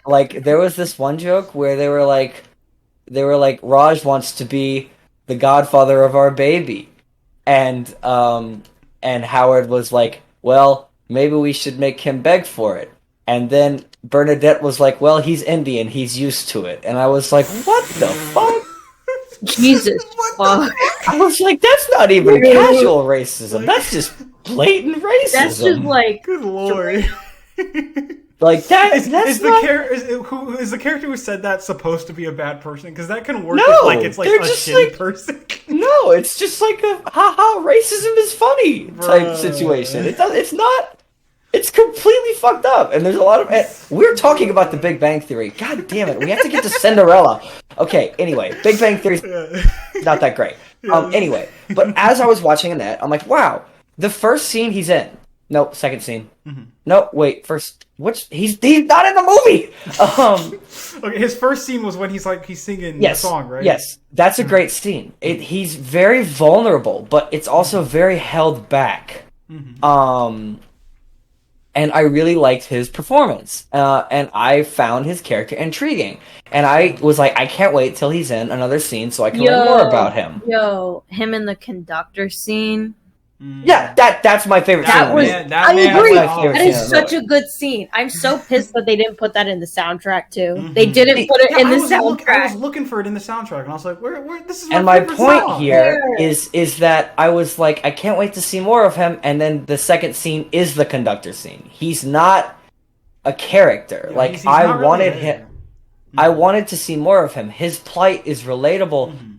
S2: Like, there was this one joke where they were like, Raj wants to be the godfather of our baby. And Howard was like, well, maybe we should make him beg for it. And then Bernadette was like, well, he's Indian, he's used to it. And I was like, what the fuck?
S3: Jesus fuck.
S2: I was like, that's not even casual racism. That's just blatant racism.
S3: That's just like...
S1: Good lord.
S2: Like, that's
S1: is
S2: not...
S1: Is the character who said that supposed to be a bad person? Because that can work
S2: No,
S1: if, like, it's like a shitty person.
S2: No, it's just like a haha, racism is funny type situation. It's not. It's completely fucked up, and there's a lot of. We're talking about The Big Bang Theory. God damn it, we have to get to Cinderella. Okay, anyway, Big Bang Theory's not that great. Anyway, but as I was watching Annette, I'm like, wow, the first scene he's in. Nope, second scene. Mm-hmm. No, wait, first. He's not in the movie.
S1: Okay, his first scene was when he's singing the song, right?
S2: Yes, that's a great scene. He's very vulnerable, but it's also very held back. Mm-hmm. And I really liked his performance, and I found his character intriguing. And I was like, I can't wait till he's in another scene so I can learn more about him.
S3: Him in the conductor scene.
S2: Yeah, that's my favorite scene.
S3: I agree. That is such a good scene. I'm so pissed that they didn't put that in the soundtrack too. Mm-hmm. They didn't put it in the soundtrack.
S1: I was looking for it in the soundtrack, and I was like, "Where? This is."
S2: And my point here is that I was like, I can't wait to see more of him. And then the second scene is the conductor scene. He's not a character.
S1: Yeah, he's I
S2: wanted him. Mm-hmm. I wanted to see more of him. His plight is relatable. Mm-hmm.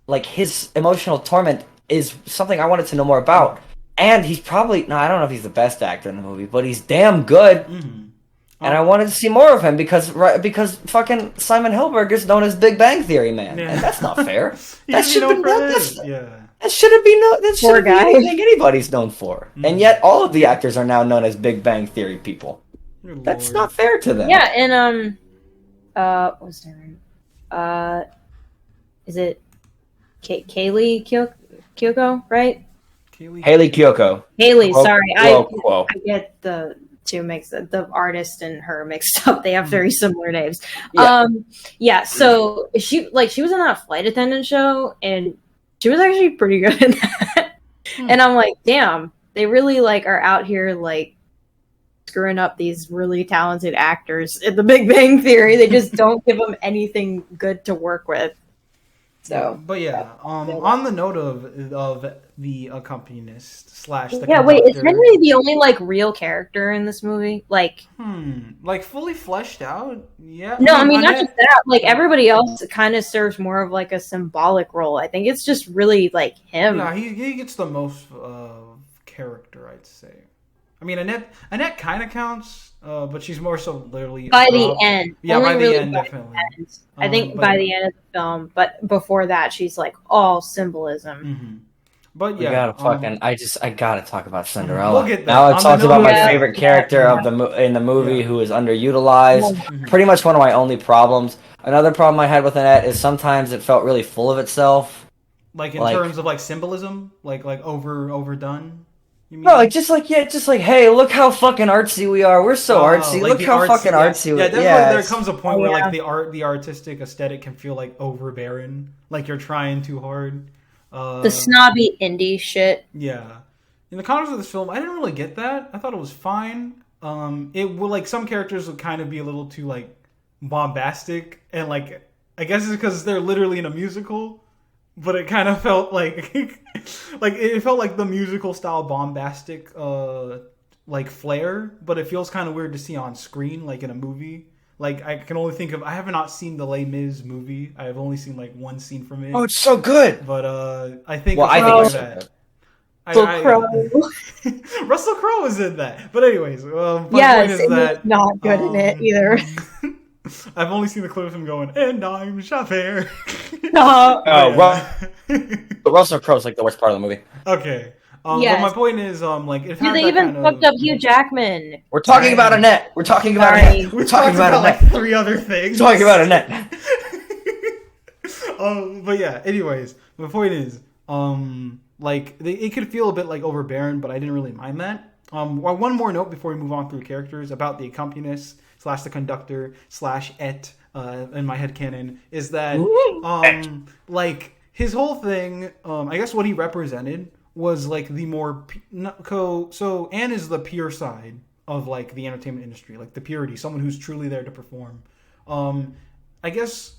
S2: Like, his emotional torment is something I wanted to know more about. And he's probably... No, I don't know if he's the best actor in the movie, but he's damn good. Mm-hmm. And I wanted to see more of him because fucking Simon Helberg is known as Big Bang Theory Man. Yeah. And that's not fair. That should be... That shouldn't be anything anybody's known for. Mm-hmm. And yet all of the actors are now known as Big Bang Theory people. That's not fair to them.
S3: Yeah, and what's her name? Is it Kaylee Kyoko, right?
S2: Haley Kyoko.
S3: Haley, sorry. I get the two mixed up. The artist and her mixed up. They have very similar names. Yeah. So she was in that flight attendant show, and she was actually pretty good in that. And I'm like, damn, they really are out here screwing up these really talented actors in The Big Bang Theory. They just don't give them anything good to work with. So,
S1: but on the note of the accompanist / the
S3: wait, is Henry the only real character in this movie?
S1: Fully fleshed out? Yeah.
S3: No, I mean not just that. Everybody else kind of serves more of a symbolic role. I think it's just really him.
S1: Yeah, he gets the most character, I'd say. I mean, Annette kind of counts. But she's more so literally
S3: by the end.
S1: Yeah,
S3: Only
S1: by the
S3: really
S1: end,
S3: by
S1: definitely.
S3: the end. I think
S1: But
S3: by the end of the film, but before that, she's like all symbolism.
S1: Mm-hmm. But
S2: We
S1: yeah,
S2: gotta fucking. I gotta talk about
S1: we'll
S2: Cinderella.
S1: get there.
S2: Now I
S1: On the
S2: talked
S1: note
S2: about
S1: of
S2: my
S3: Yeah.
S2: favorite
S3: Yeah.
S2: character
S3: Yeah.
S2: in the movie
S1: Yeah.
S2: who is underutilized.
S1: Mhm.
S2: Pretty much one of my only problems. Another problem I had with Annette is sometimes it felt really full of itself.
S1: Like in
S2: Like
S1: terms of like symbolism, like overdone. You mean?
S2: no, like just like hey, look how fucking artsy we are. We're so artsy.
S1: Like
S2: Look
S1: the
S2: how
S1: arts,
S2: fucking
S1: yeah,
S2: artsy.
S1: yeah, definitely.
S2: Yeah,
S1: There comes a point
S3: Oh,
S1: where
S3: yeah.
S1: like the artistic aesthetic can feel like overbearing, like you're trying too hard.
S3: The snobby indie shit.
S1: Yeah. In the context of this film, I didn't really get that. I thought it was fine. It would like some characters would kind of be a little too like bombastic, and like I guess it's because they're literally in a musical, but it kind of felt like like it felt like the musical style bombastic like flair, but it feels kind of weird to see on screen like in a movie. Like I can only think of I have not seen the Les Mis movie. I have only seen like one scene from it.
S2: oh, it's so good.
S1: But I think
S2: Well, I
S1: something
S2: think
S1: like
S2: it's so
S1: that.
S2: good.
S3: Russell Crowe.
S1: Russell Crowe was in that. But anyways, my point
S3: Yes,
S1: is
S3: and
S1: that
S3: he's not good in it either.
S1: I've only seen the clip of him going, and I'm Javert.
S3: No.
S2: But Russell Crowe's like the worst part of the movie.
S1: Okay.
S3: Yes.
S1: But my point is, like, it
S3: Dude,
S1: had
S3: they
S1: that
S3: even
S1: kind
S3: fucked
S1: of...
S3: up Hugh Jackman.
S2: We're talking about Annette. We're talking about
S3: Sorry.
S2: Annette.
S1: We
S2: We're talking about
S1: like
S2: Annette.
S1: 3 other things.
S2: We're talking about Annette.
S1: But yeah, anyways, my point is, like, it could feel a bit like overbearing, but I didn't really mind that. Well, one more note before we move on through characters about the accompanist / the conductor / et in my headcanon is that like his whole thing, I guess what he represented was like the more so Anne is the pure side of like the entertainment industry, like the purity, someone who's truly there to perform. I guess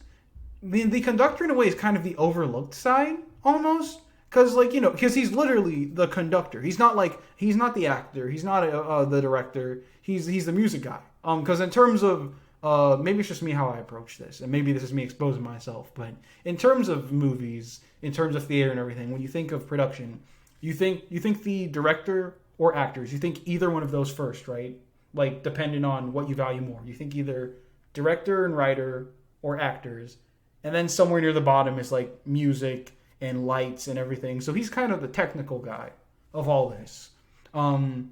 S1: the conductor in a way is kind of the overlooked side almost. Because, like, you know, because he's literally the conductor. He's not the actor. He's not the director. He's the music guy. Because in terms of, maybe it's just me how I approach this, and maybe this is me exposing myself, but in terms of movies, in terms of theater and everything, when you think of production, you think the director or actors, you think either one of those first, right? Like, depending on what you value more. You think either director and writer or actors, and then somewhere near the bottom is, like, music and lights and everything. So he's kind of the technical guy of all this. And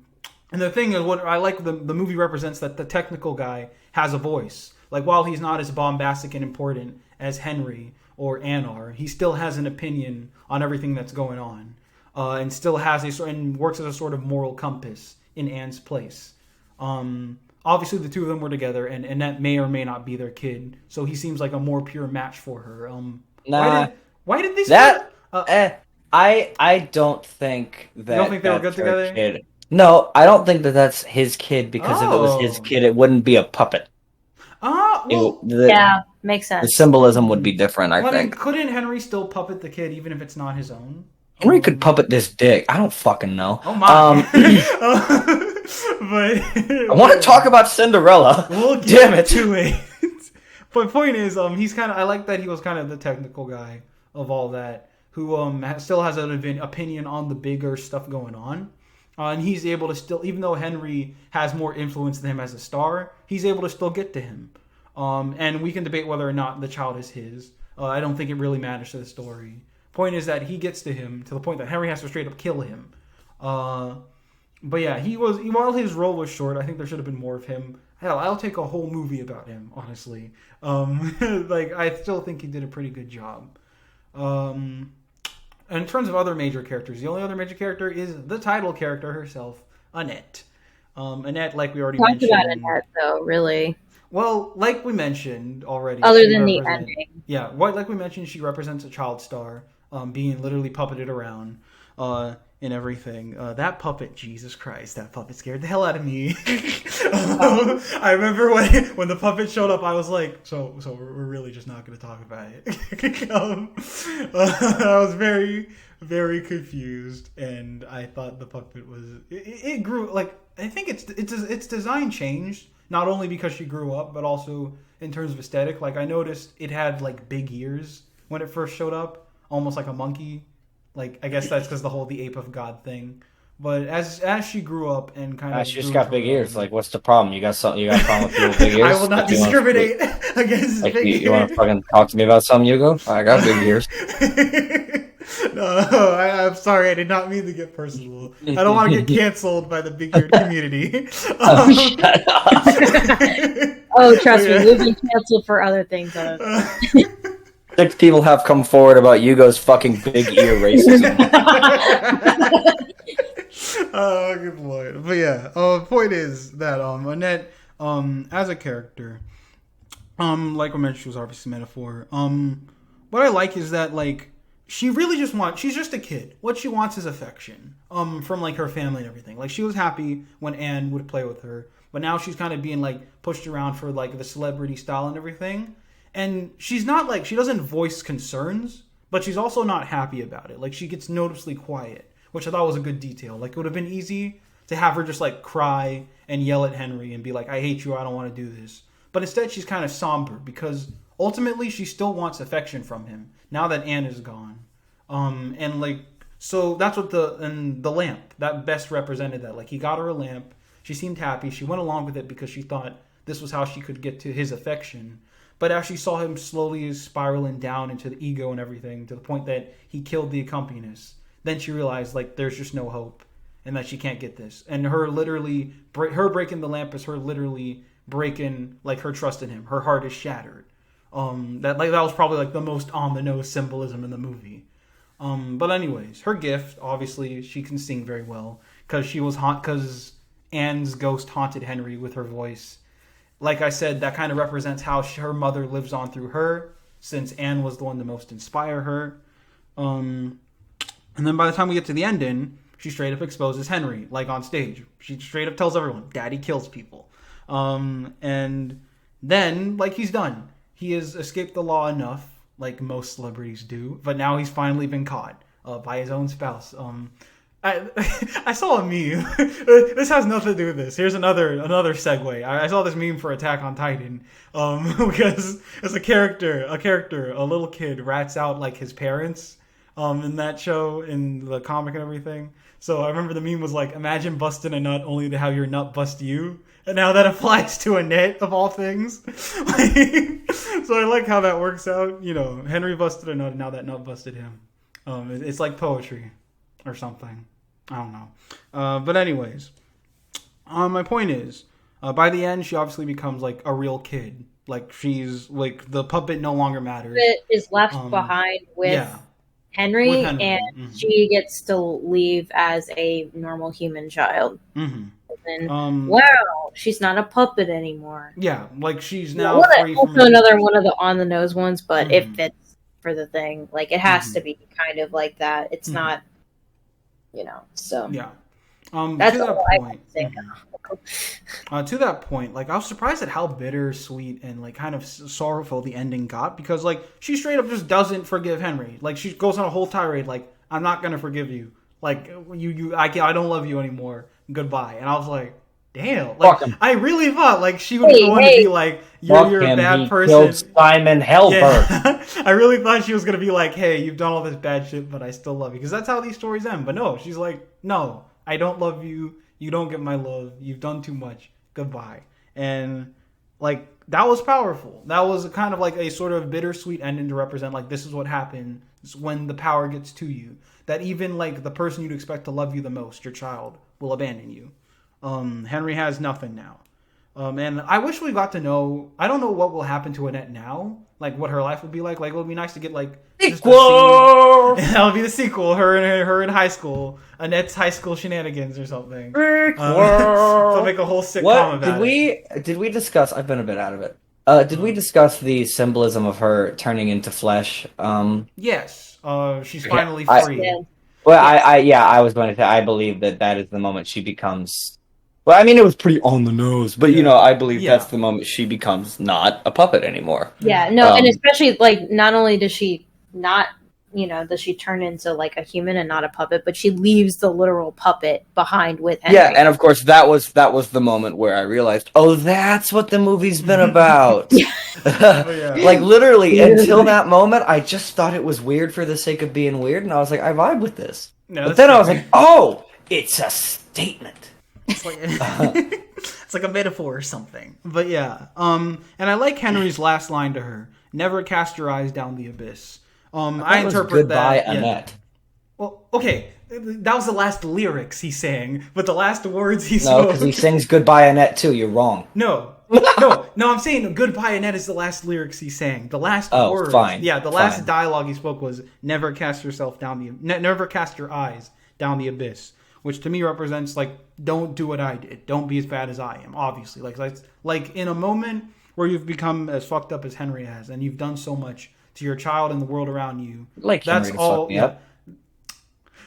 S1: the thing is, what I like, the movie represents that the technical guy has a voice. Like, while he's not as bombastic and important as Henry or Anne are, he still has an opinion on everything that's going on, and still has and works as a sort of moral compass in Anne's place. Obviously, the two of them were together, and Annette may or may not be their kid, so he seems like a more pure match for her.
S2: Nah.
S1: Why did they
S2: That I don't think that.
S1: You don't think they were good
S2: that's her
S1: together?
S2: kid. No, I don't think that that's his kid, because if it was his
S1: Oh.
S2: kid, it wouldn't be a puppet.
S1: Well,
S3: Yeah, makes
S2: The
S3: sense.
S2: symbolism would be different, I
S1: I mean,
S2: think.
S1: couldn't Henry still puppet the kid even if it's not his own?
S2: Henry could puppet this dick. I don't fucking know.
S1: Oh my!
S2: I
S1: But
S2: want to talk about Cinderella.
S1: We'll
S2: Damn
S1: get
S2: it.
S1: to it. But point is, he's kind of. I like that he was kind of the technical guy of all that, who still has an opinion on the bigger stuff going on. And he's able to still, even though Henry has more influence than him as a star, he's able to still get to him. And we can debate whether or not the child is his. I don't think it really matters to the story. Point is that he gets to him to the point that Henry has to straight up kill him. But yeah, while his role was short, I think there should have been more of him. Hell, I'll take a whole movie about him, honestly. Like, I still think he did a pretty good job. And in terms of other major characters, the only other major character is the title character herself, Annette. Annette, like we already
S3: Talked
S1: mentioned.
S3: about Annette, though, really.
S1: Well, like we mentioned already.
S3: Other
S1: she
S3: than the
S1: represent-
S3: ending.
S1: Yeah, like we mentioned, she represents a child star, being literally puppeted around, and everything. That puppet, Jesus Christ, that puppet scared the hell out of me. I remember when the puppet showed up, I was like, so we're really just not going to talk about it. I was very, very confused, and I thought the puppet was it grew like I think its design changed. Not only because she grew up, but also in terms of aesthetic. Like, I noticed it had, like, big ears when it first showed up. Almost like a monkey. Like, I guess that's because the ape of God thing. But as she grew up and kind of
S2: She just got big ears. Like, what's the problem? You got something? You got a problem with people with big ears?
S1: I will not discriminate against
S2: like,
S1: big ears.
S2: You want to fucking talk to me about something, Hugo? I got big ears.
S1: No, I'm sorry. I did not mean to get personal. I don't want to get canceled by the big eared community.
S2: Shut up.
S3: Oh, trust me, we've been canceled for other things.
S2: 6 people have come forward about Hugo's fucking big ear racism.
S1: Oh, good lord. But yeah, the point is that Annette, as a character, like I mentioned, she was obviously a metaphor. What I like is that, like, she really just she's just a kid. What she wants is affection, from, like, her family and everything. Like, she was happy when Anne would play with her, but now she's kind of being, like, pushed around for, like, the celebrity style and everything. And she's not, like, she doesn't voice concerns, but she's also not happy about it. Like, she gets noticeably quiet, which I thought was a good detail. Like, it would have been easy to have her just, like, cry and yell at Henry and be like, I hate you, I don't want to do this. But instead, she's kind of somber because ultimately she still wants affection from him now that Anne is gone. And, like, so that's what the lamp, that best represented that. Like, he got her a lamp. She seemed happy. She went along with it because she thought this was how she could get to his affection. But as she saw him slowly spiraling down into the ego and everything to the point that he killed the accompanist, then she realized, like, there's just no hope and that she can't get this. And her breaking the lamp is her literally breaking, like, her trust in him. Her heart is shattered. That was probably, like, the most on-the-nose symbolism in the movie. But anyways, her gift, obviously, she can sing very well because Anne's ghost haunted Henry with her voice. Like I said, that kind of represents how her mother lives on through her, since Anne was the one to most inspire her. And then by the time we get to the ending, she straight up exposes Henry, like, on stage. She straight up tells everyone, Daddy kills people. And then, like, he's done. He has escaped the law enough, like most celebrities do, but now he's finally been caught by his own spouse. I saw a meme. This has nothing to do with this. Here's another segue. I saw this meme for Attack on Titan, because as a little kid rats out, like, his parents, in that show, in the comic and everything. So I remember the meme was like, imagine busting a nut only to have your nut bust you. And now that applies to Annette, of all things. So I like how that works out. You know, Henry busted a nut, and now that nut busted him. It's like poetry or something. I don't know. But anyways, my point is, by the end, she obviously becomes, like, a real kid. Like, she's, like, the puppet no longer matters.
S3: It is left behind with Henry, and she gets to leave as a normal human child. Mm-hmm. And wow, she's not a puppet anymore.
S1: Yeah, like, she's now free
S3: also from another one of the on the nose ones, but it fits for the thing. Like, it has to be kind of like that. It's not, you know. So
S1: yeah,
S3: that's all I can think of.
S1: To that point, like, I was surprised at how bittersweet and, like, kind of sorrowful the ending got, because, like, she straight up just doesn't forgive Henry. Like, she goes on a whole tirade, like, I'm not gonna forgive you. Like, I don't love you anymore. Goodbye. And I was like, damn. Like, I really thought, like, she would go on to be like, you're a bad person.
S2: Simon Helberg.
S1: Yeah. I really thought she was gonna be like, hey, you've done all this bad shit, but I still love you, because that's how these stories end. But no, she's like, no, I don't love you. You don't get my love. You've done too much. Goodbye. And, like, that was powerful. That was kind of like a sort of bittersweet ending to represent, like, this is what happens when the power gets to you. That even, like, the person you'd expect to love you the most, your child, will abandon you. Henry has nothing now. And I wish we got to know, I don't know what will happen to Annette now, like, what her life will be like. Like, it would be nice to get, like,
S2: sequel!
S1: That'll be the sequel, her in high school, Annette's high school shenanigans or something. They'll make a whole sitcom about it.
S2: Did we discuss, I've been a bit out of it, did we discuss the symbolism of her turning into flesh?
S1: Yes, she's finally free.
S2: Well, I was going to say, I believe that is the moment she becomes. Well, I mean, it was pretty on the nose, but, you know, I believe that's the moment she becomes not a puppet anymore.
S3: Yeah, no, and especially, like, not only does she not, you know, does she turn into, like, a human and not a puppet, but she leaves the literal puppet behind with Henry.
S2: Yeah, and of course, that was the moment where I realized, oh, that's what the movie's been about. Like, literally, until that moment, I just thought it was weird for the sake of being weird, and I was like, I vibe with this. No, but then I was like, oh, It's a statement.
S1: It's like it's like a metaphor or something. But yeah, and I like Henry's last line to her: "Never cast your eyes down the abyss." I interpret
S2: goodbye,
S1: that.
S2: Annette.
S1: Yeah. Well, okay, that was the last lyrics he sang, but the last words he spoke.
S2: No, because he sings "Goodbye, Annette" too. You're wrong.
S1: No, I'm saying "Goodbye, Annette" is the last lyrics he sang. The last words.
S2: Fine.
S1: Yeah, the last dialogue he spoke was "Never cast yourself down never cast your eyes down the abyss," which to me represents like, don't do what I did. Don't be as bad as I am. Obviously, like in a moment where you've become as fucked up as Henry has, and you've done so much to your child and the world around you.
S2: Like
S1: that's
S2: Henry
S1: all.
S2: Fuck me up.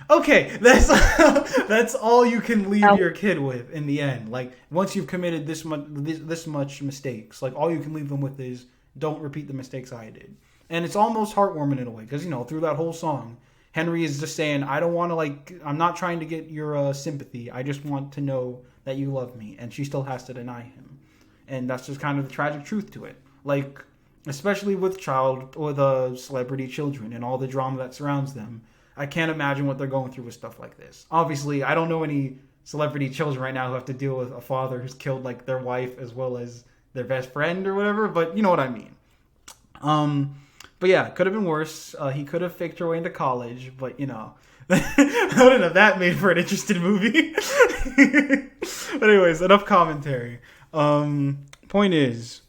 S1: Okay, that's all you can leave your kid with in the end. Like once you've committed this much mistakes, like all you can leave them with is don't repeat the mistakes I did. And it's almost heartwarming in a way because through that whole song, Henry is just saying, I don't want to I'm not trying to get your sympathy. I just want to know that you love me, and she still has to deny him. And that's just kind of the tragic truth to it. Like especially with celebrity children and all the drama that surrounds them. I can't imagine what they're going through with stuff like this. Obviously, I don't know any celebrity children right now who have to deal with a father who's killed like their wife as well as their best friend or whatever, but you know what I mean. But yeah, could have been worse. He could have faked her way into college, but I wouldn't have that made for an interesting movie. But anyways, enough commentary. Point is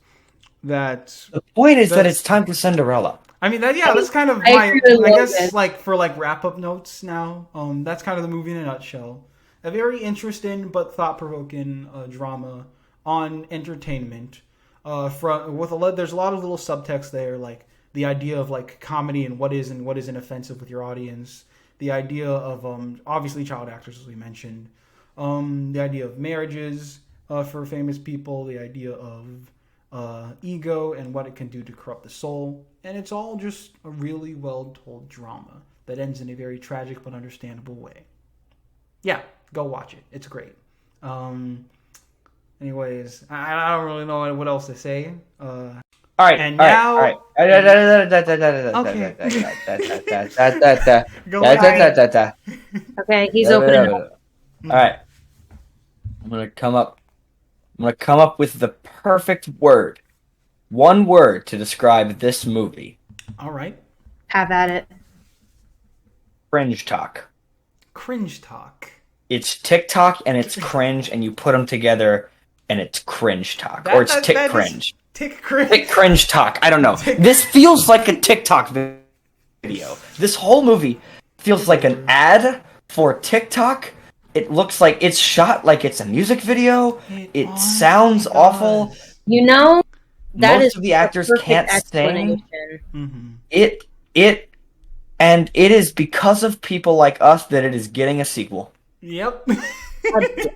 S1: that
S2: it's time for Cinderella.
S1: I mean, that's kind of I guess, like, for, like, wrap-up notes now, that's kind of the movie in a nutshell. A very interesting but thought-provoking drama on entertainment. There's a lot of little subtext there, like the idea of, like, comedy and what isn't offensive with your audience. The idea of, obviously, child actors, as we mentioned. The idea of marriages for famous people. The idea of ego and what it can do to corrupt the soul. And it's all just a really well-told drama that ends in a very tragic but understandable way. Yeah, go watch it. It's great. Anyways, I don't really know what else to say.
S2: All right.
S1: And now...
S2: Okay.
S1: Go ahead.
S3: Okay, he's opening up.
S2: All right. I'm gonna come up with the perfect word. One word to describe this movie.
S1: All right.
S3: Have at it.
S2: Cringe talk.
S1: Cringe talk.
S2: It's TikTok and it's cringe, and you put them together, and it's cringe talk. Or it's tick cringe.
S1: Tick cringe.
S2: Tick cringe talk. I don't know. This feels like a TikTok video. This whole movie feels like an ad for TikTok. It looks like it's shot like it's a music video. It sounds awful.
S3: Most
S2: of the actors can't sing.
S1: Mm-hmm.
S2: It is because of people like us that it is getting a sequel.
S1: Yep.
S3: Wait,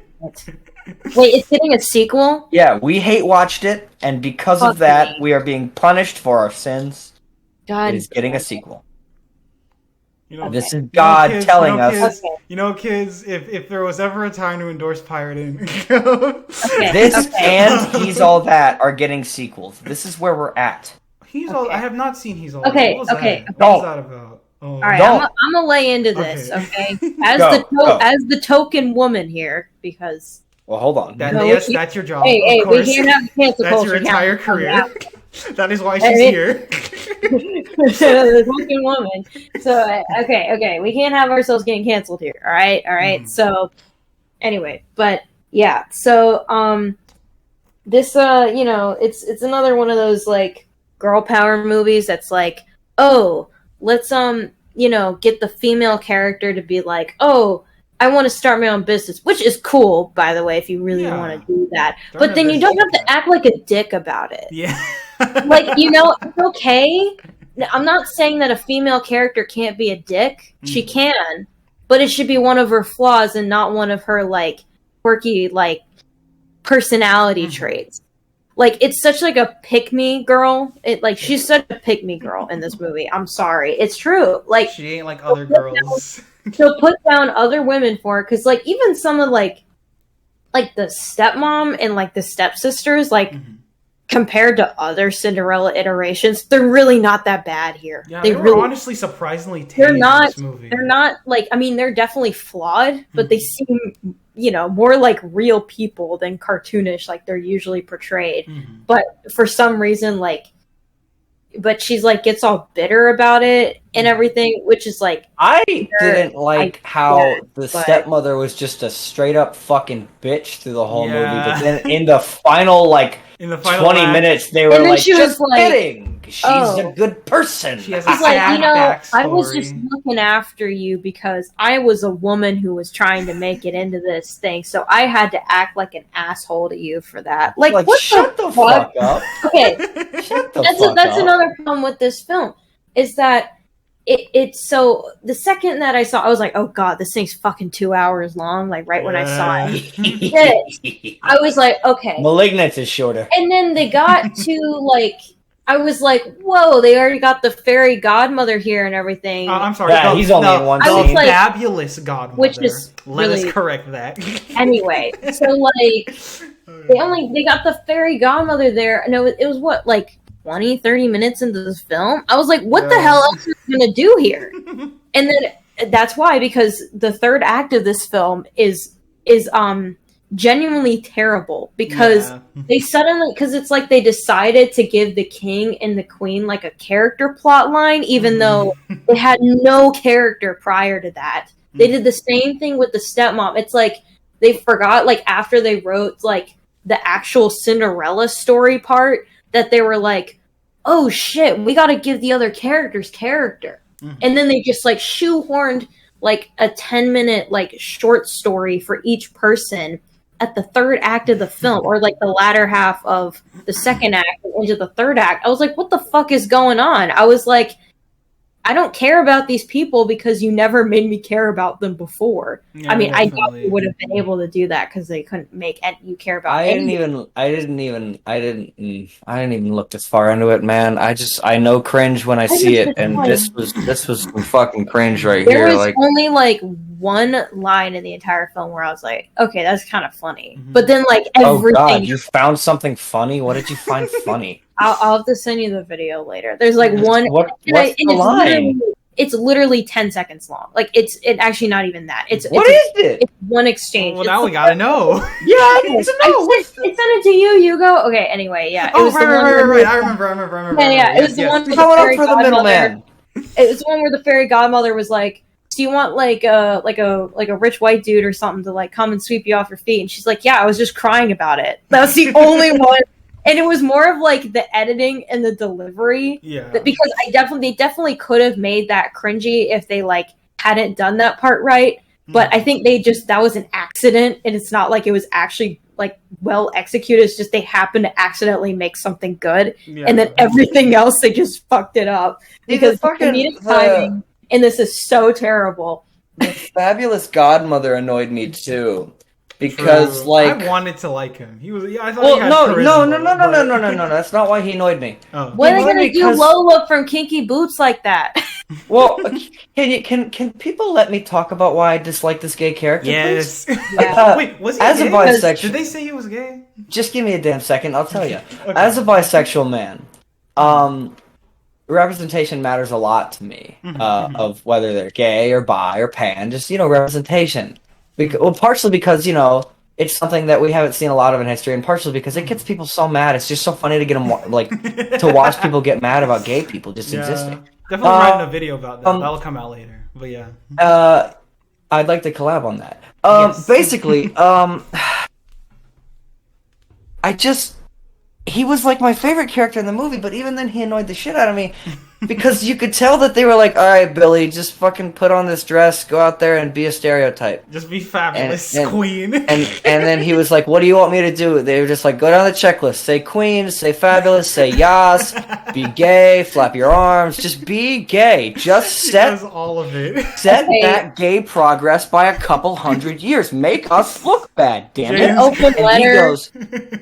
S3: it's getting a sequel?
S2: Yeah, we hate watched it, and because of that, we are being punished for our sins.
S3: God,
S2: it is getting a sequel. This is
S1: kids,
S2: God telling us.
S1: Kids, if there was ever a time to endorse pirating,
S2: and He's All That are getting sequels. This is where we're at.
S1: I have not seen He's All
S3: That.
S1: What was that about?
S3: All right, I'm gonna lay into this. Okay, as the token woman here, because.
S2: Well, hold on.
S1: That's your job.
S3: Hey, we can't have cancel
S1: culture. That's your entire career. That is why she's here.
S3: The token woman. So okay, we can't have ourselves getting canceled here. All right. So anyway, but yeah. So this it's another one of those like girl power movies that's like, oh, let's get the female character to be like, oh, I want to start my own business, which is cool, by the way, if you really want to do that. But then you don't have to act like a dick about it.
S1: Yeah.
S3: It's okay. I'm not saying that a female character can't be a dick. She can, but it should be one of her flaws and not one of her, like, quirky, like, personality traits. Like, it's such, like, a pick-me girl. She's such a pick-me girl in this movie. I'm sorry. It's true. Like,
S1: she ain't like other girls.
S3: She'll put down other women for her, because, like, even some of, like the stepmom and, like, the stepsisters, like, compared to other Cinderella iterations, they're really not that bad here.
S1: Yeah,
S3: they
S1: were
S3: really,
S1: honestly surprisingly tame
S3: they're not.
S1: in this movie.
S3: They're not like. I mean, they're definitely flawed, but they seem, more like real people than cartoonish, like they're usually portrayed. But for some reason, but she's like gets all bitter about it and everything, which is like
S2: I didn't like how the stepmother was just a straight up fucking bitch through the whole movie, but then in the final 20 minutes they were like, just kidding, she's a good person.
S1: She has
S3: He's like, I was just looking after you because I was a woman who was trying to make it into this thing, so I had to act like an asshole to you for that. Like what
S2: shut the fuck up.
S3: Okay,
S2: shut the fuck
S3: that's
S2: up.
S3: another problem with this film is that it's so the second that I saw, I was like, oh god, this thing's fucking 2 hours long. Like right when I saw it, I was like, okay,
S2: Malignant is shorter.
S3: And then they got to I was like, whoa, they already got the fairy godmother here and everything.
S1: I'm sorry,
S2: yeah, he's only in one scene.
S1: Fabulous godmother,
S3: which is
S1: let us correct that.
S3: Anyway, so they got the fairy godmother there, and it was what 20-30 minutes into this film. I was like, what the hell else are we gonna do here? And then that's why, because the third act of this film is genuinely terrible, because they suddenly, because it's like they decided to give the king and the queen a character plot line, even though they had no character prior to that. They did the same thing with the stepmom. It's like they forgot, after they wrote the actual Cinderella story part, that they were like, oh shit, we gotta give the other characters character. And then they just shoehorned a 10-minute short story for each person at the third act of the film, or the latter half of the second act into the third act. I was like, what the fuck is going on? I was like, I don't care about these people because you never made me care about them before. Yeah, I mean, definitely. I doubt you would have been able to do that because they couldn't make you care about.
S2: I didn't even look this far into it, man. I know cringe when I see it, and this was some fucking cringe right here.
S3: There was only one line in the entire film where I was like, okay, that's kind of funny. But then everything.
S2: Oh god, you found something funny? What did you find funny?
S3: I'll have to send you the video later. There's one.
S2: What's the line?
S3: It's literally 10 seconds long. It's actually not even that. It's
S2: it?
S3: It's one exchange.
S1: Well, now we gotta know.
S3: Yeah, I need to know. I sent it to you, Hugo. Okay. Anyway, yeah.
S1: It was right. I remember.
S3: Yeah. It was the one.
S2: Coming up for the middleman.
S3: It was the one where the fairy godmother was like, "Do you want a rich white dude or something to come and sweep you off your feet?" And she's like, "Yeah, I was just crying about it." That was the only one. And it was more of the editing and the delivery. Yeah. Because they definitely could have made that cringy if they hadn't done that part right. But I think that was an accident, and it's not it was actually well executed. It's just they happened to accidentally make something good, and then everything else they just fucked it up because comedic timing. And this is so terrible.
S2: The fabulous godmother annoyed me too. Because
S1: I wanted to like him. He was. I thought he had charisma,
S2: no. That's not why he annoyed me.
S1: Oh.
S3: Why are they gonna do Lola from Kinky Boots like that?
S2: Well, can people let me talk about why I dislike this gay character?
S1: Yes.
S3: Yeah.
S1: Wait, was he
S2: as
S1: gay?
S2: A bisexual?
S1: Did they say he was gay?
S2: Just give me a damn second. I'll tell you. Okay. As a bisexual man, representation matters a lot to me. Of whether they're gay or bi or pan, just representation. Partially because, it's something that we haven't seen a lot of in history, and partially because it gets people so mad. It's just so funny to get them, to watch people get mad about gay people just existing.
S1: Definitely writing a video about that. That'll come out later. But yeah.
S2: I'd like to collab on that.
S1: Yes.
S2: Basically, he was my favorite character in the movie, but even then he annoyed the shit out of me. Because you could tell that they were like, all right, Billy, just fucking put on this dress, go out there and be a stereotype.
S1: Just be fabulous, queen.
S2: And then he was like, what do you want me to do? They were just like, go down the checklist. Say queen, say fabulous, say yas, be gay, flap your arms, just be gay. Just set
S1: all of it.
S2: Set that gay progress by a couple 100 years. Make us look bad, damn it.
S3: Open letter.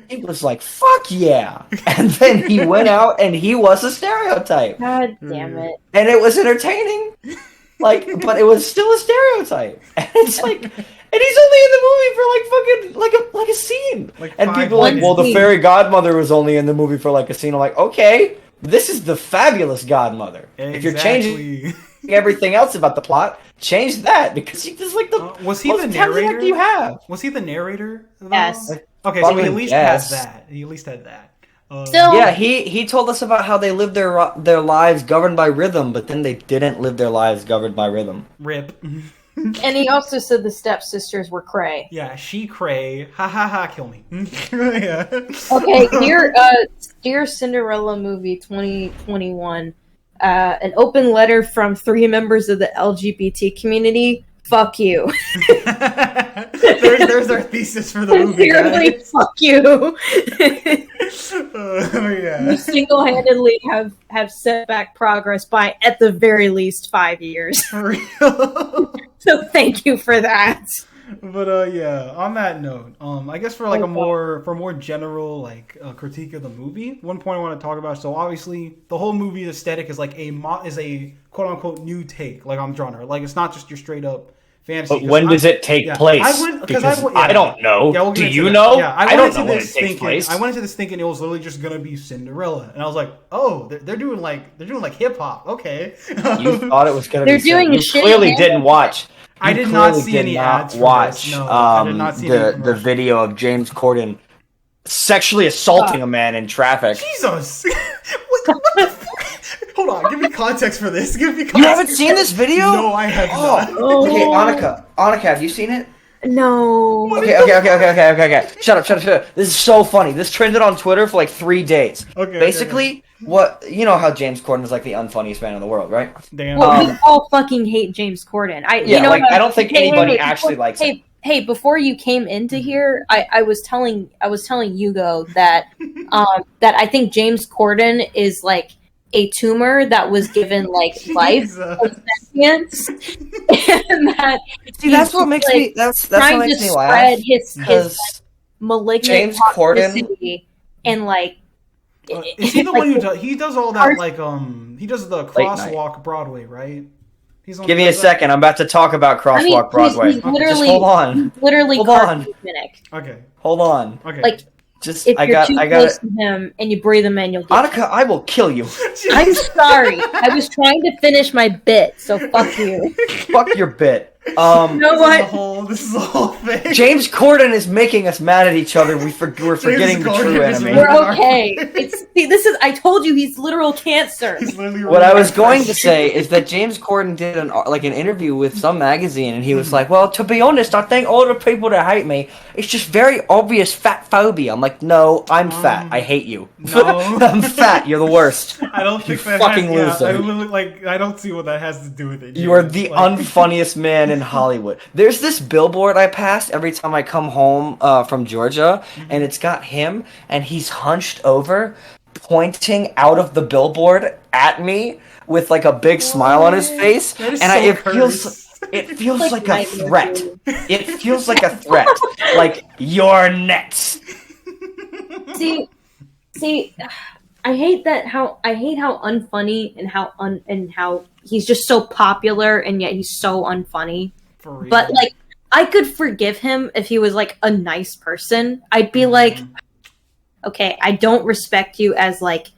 S2: He was like, fuck yeah. And then he went out and he was a stereotype.
S3: God damn it.
S2: And it was entertaining. But it was still a stereotype. And it's And he's only in the movie for like fucking like a scene.
S1: Like
S2: and
S1: 5
S2: people are like,
S1: minutes.
S2: well, the fairy godmother was only in the movie for like a scene. I'm like, okay, this is the fabulous godmother.
S1: Exactly.
S2: If you're changing everything else about the plot, change that because this is like the
S1: was he
S2: most
S1: the
S2: talented
S1: narrator?
S2: actor you have.
S1: Was he the narrator?
S3: Yes.
S1: Okay, so he at
S2: Fucking
S1: least
S2: yes.
S1: has that. He at least had that.
S3: Still,
S2: Yeah, he told us about how they lived their lives governed by rhythm, but then they didn't live their lives governed by rhythm.
S1: Rip.
S3: and he also said the stepsisters were cray.
S1: Yeah, she cray. Ha ha ha, kill me. Yeah.
S3: Okay, dear Cinderella movie 2021, an open letter from 3 members of the LGBT community. Fuck you.
S1: there's our thesis for the movie.
S3: Sincerely,
S1: Guys.
S3: fuck you.
S1: Yeah.
S3: You single-handedly have set back progress by, at the very least, 5 years.
S1: For real.
S3: So thank you for that.
S1: But yeah, on that note, I guess for like more general like critique of the movie, one point I want to talk about. So obviously, the whole movie aesthetic is like a quote unquote new take, like on genre. Like it's not just your straight up fantasy.
S2: But when does it take place? I don't know.
S1: Yeah, we'll get
S2: Do
S1: into
S2: you
S1: that.
S2: know?
S1: Yeah,
S2: I don't know when it takes place.
S1: I went into this thinking it was literally just gonna be Cinderella, and I was like, oh, they're doing like hip hop. Okay.
S2: You thought it was gonna
S3: They're
S2: be
S3: doing
S2: You
S3: shit
S2: clearly
S3: and-
S2: didn't watch.
S1: I did not see any ads for
S2: watch
S1: this. No, I did not see any
S2: the
S1: commercials.
S2: video of James Corden sexually assaulting a man in traffic.
S1: Jesus! what the fuck? Hold on, give me context for this. Give me context.
S2: You haven't seen this video?
S1: No, I have not.
S2: Okay, Annika, have you seen it?
S3: No.
S2: Okay. Shut up. This is so funny. This trended on Twitter for like 3 days.
S1: Okay.
S2: Basically, what you know how James Corden is like the unfunniest man in the world, right?
S1: Damn.
S3: Well, we all fucking hate James Corden.
S2: I don't think anybody actually likes him.
S3: Hey, before you came into here, I was telling Hugo that that I think James Corden is like a tumor that was given like life and sentience, and that
S2: that's what makes me. That's what makes me laugh.
S3: His like, malignant
S2: James Corden
S3: toxicity and like.
S1: Is he the one who does? He does all that like he does the
S2: Late night.
S1: crosswalk Broadway, right? He's on
S2: Give me a second. I'm about to talk about Crosswalk Broadway.
S3: He's literally,
S2: just hold on.
S3: Literally,
S2: Hold on.
S1: Okay.
S2: Hold on.
S1: Okay.
S3: Like
S2: Just
S3: if
S2: I
S3: you're
S2: got
S3: too
S2: I
S3: close
S2: got
S3: to him and you breathe him in, you'll get.
S2: Annika, I will kill you.
S3: I'm sorry. I was trying to finish my bit, so fuck you.
S2: Fuck your bit.
S3: You know what?
S1: This is the whole thing.
S2: James Corden is making us mad at each other. We're forgetting the
S1: Corden
S2: true
S1: is
S2: enemy.
S3: We're okay. This is. I told you he's literal cancer.
S1: He's literally
S2: What I was going to say is that James Corden did an interview with some magazine, and he was like, "Well, to be honest, I think all the people that hate me, it's just very obvious fat phobia." I'm like, "No, I'm fat. I hate you.
S1: No.
S2: I'm fat. You're the worst.
S1: I don't think that
S2: fucking
S1: has,
S2: loser.
S1: I literally, like I don't see what that has to do with it.
S2: You are
S1: James.
S2: the
S1: Like,
S2: unfunniest man in Hollywood." There's this billboard I pass every time I come home from Georgia, and it's got him, and he's hunched over, pointing out of the billboard at me with like a big smile on his face,
S1: That is
S2: and
S1: so
S2: it feels like a
S3: nightmare
S2: threat.
S3: fuel.
S2: It feels like a threat. Like you're next.
S3: See, I hate how unfunny and how he's just so popular and yet he's so unfunny.
S1: for real.
S3: But like, I could forgive him if he was like a nice person. I'd be like, okay, I don't respect you as like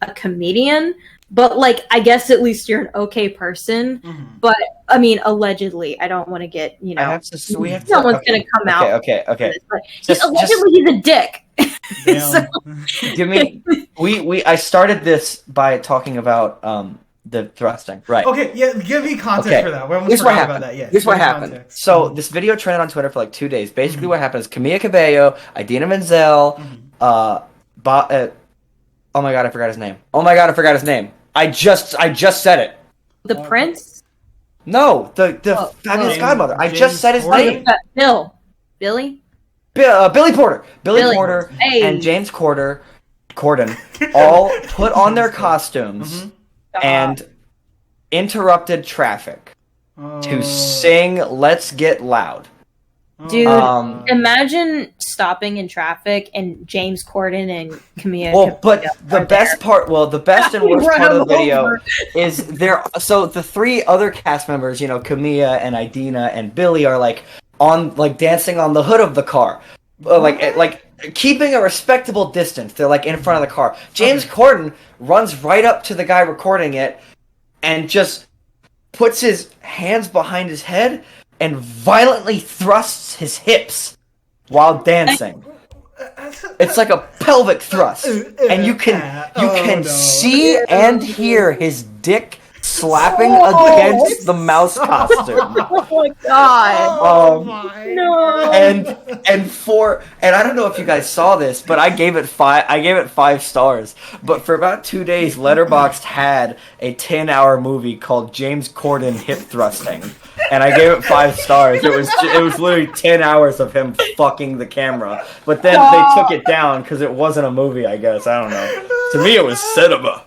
S3: a comedian, but like, I guess at least you're an okay person.
S1: Mhm.
S3: But I mean, allegedly, I don't want to get we have someone's
S2: okay,
S3: gonna come out.
S2: Okay.
S3: But
S2: Just-
S3: allegedly, he's a dick.
S1: Damn.
S3: So-
S2: Give me. I started this by talking about the thrusting. Right.
S1: Okay, yeah, give me context for that. We almost
S2: Here's what
S1: forgot
S2: happened.
S1: about that. Yeah,
S2: Here's what
S1: give me
S2: happened.
S1: context.
S2: So this video trended on Twitter for like 2 days. Basically, what happened is Camila Cabello, Idina Menzel, oh my god, I forgot his name. I just said it.
S3: The prince?
S2: No, the fabulous
S1: James-
S2: godmother. I
S1: James
S2: just said his
S1: Corden?
S2: name.
S3: Billy?
S2: Billy Porter. Billy
S3: Billy.
S2: Porter
S3: Hey.
S2: and James Corden all put on their costumes and interrupted traffic to sing "Let's Get Loud."
S3: Dude,
S2: Um,
S3: imagine stopping in traffic and James Corden and Camilla.
S2: Well, but
S3: Cabello
S2: the
S3: are
S2: best part, the best and
S3: We
S2: worst
S3: run
S2: part of the
S3: them
S2: video
S3: over.
S2: is there. So the 3 other cast members, Camilla and Idina and Billy, are like on like dancing on the hood of the car, like keeping a respectable distance. They're like in front of the car. James Corden runs right up to the guy recording it and just puts his hands behind his head and violently thrusts his hips while dancing. It's like a pelvic thrust, and you can see and hear his dick slapping against the mouse costume.
S3: Oh my god! No.
S2: And I don't know if you guys saw this, but I gave it 5 stars. But for about 2 days, Letterboxd had a 10-hour movie called James Corden Hip Thrusting, and I gave it 5 stars. It was literally 10 hours of him fucking the camera. But then they took it down because it wasn't a movie. I guess I don't know. To me, it was cinema.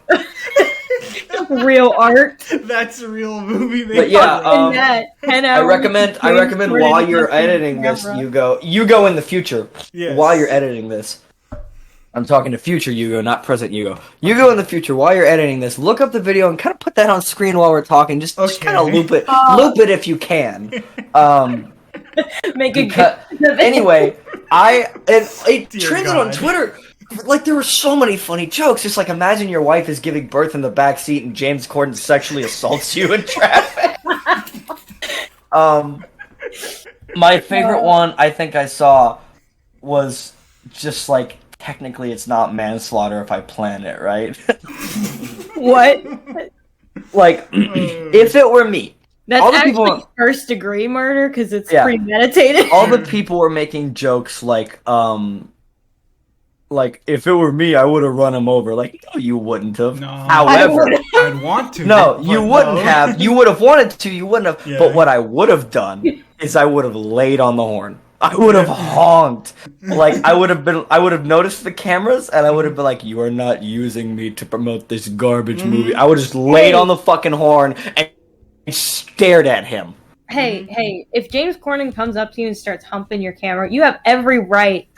S3: Real art.
S1: That's a real movie.
S2: But yeah, I recommend while you're editing this, you go in the future. Yes. While you're editing this, I'm talking to future Hugo, not present Hugo. You go in the future while you're editing this. Look up the video and kind of put that on screen while we're talking. Just kind of loop it if you can.
S3: Make it good.
S2: Anyway, it trended on Twitter. Like, there were so many funny jokes. Just like, imagine your wife is giving birth in the back seat and James Corden sexually assaults you in traffic. My favorite one I think I saw was just like, technically it's not manslaughter if I plan it, right?
S3: What?
S2: Like, if it were me.
S3: That's actually first degree murder because it's premeditated.
S2: All the people were making jokes like if it were me, I would have run him over. Like, no, you wouldn't have.
S1: No,
S2: however,
S1: I'd want to.
S2: No, you wouldn't have. You would have wanted to. You wouldn't have. Yeah. But what I would have done is I would have laid on the horn. I would have honked. Like, I would have noticed the cameras, and I would have been like, "You are not using me to promote this garbage movie." I would have just laid on the fucking horn and stared at him.
S3: Hey! If James Corden comes up to you and starts humping your camera, you have every right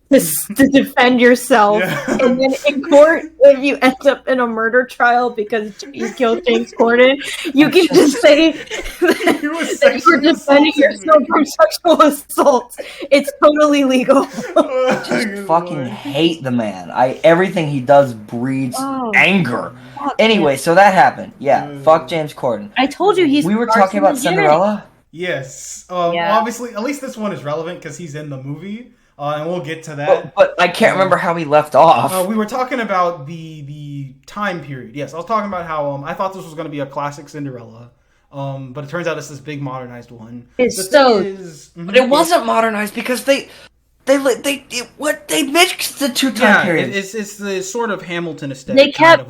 S3: to defend yourself, and then in court, if you end up in a murder trial because you killed James Corden, you can just say that you were defending yourself from sexual assault. It's totally legal.
S2: I just fucking hate the man. Everything he does breeds anger. Anyway, so that happened. Yeah, fuck James Corden.
S3: I told you
S2: We were talking about Cinderella?
S1: Yes. Obviously, at least this one is relevant because he's in the movie. And we'll get to that.
S2: But I can't remember how we left off.
S1: We were talking about the time period. Yes, I was talking about how I thought this was going to be a classic Cinderella. But it turns out it's this big modernized one.
S3: But
S2: it wasn't modernized because they mixed the two time periods.
S1: It's the sort of Hamilton aesthetic.
S3: They kept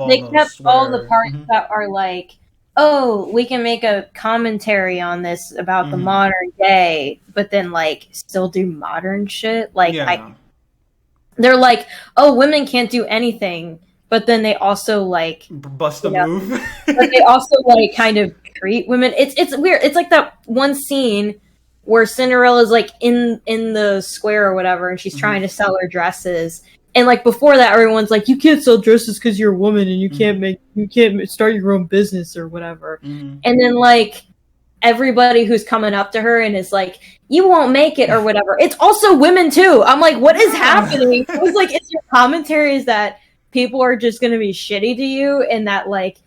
S3: all the parts that are like, oh, we can make a commentary on this about the modern day, but then like still do modern shit. Like they're like, oh, women can't do anything, but then they also like
S1: bust a move.
S3: But they also like kind of treat women. It's weird. It's like that one scene where Cinderella's like in the square or whatever, and she's trying to sell her dresses. And like before that, everyone's like, you can't sell dresses because you're a woman and you can't start your own business or whatever. And then like everybody who's coming up to her and is like, you won't make it or whatever. It's also women too. I'm like, what is happening? It was like, it's your commentaries that people are just going to be shitty to you and that like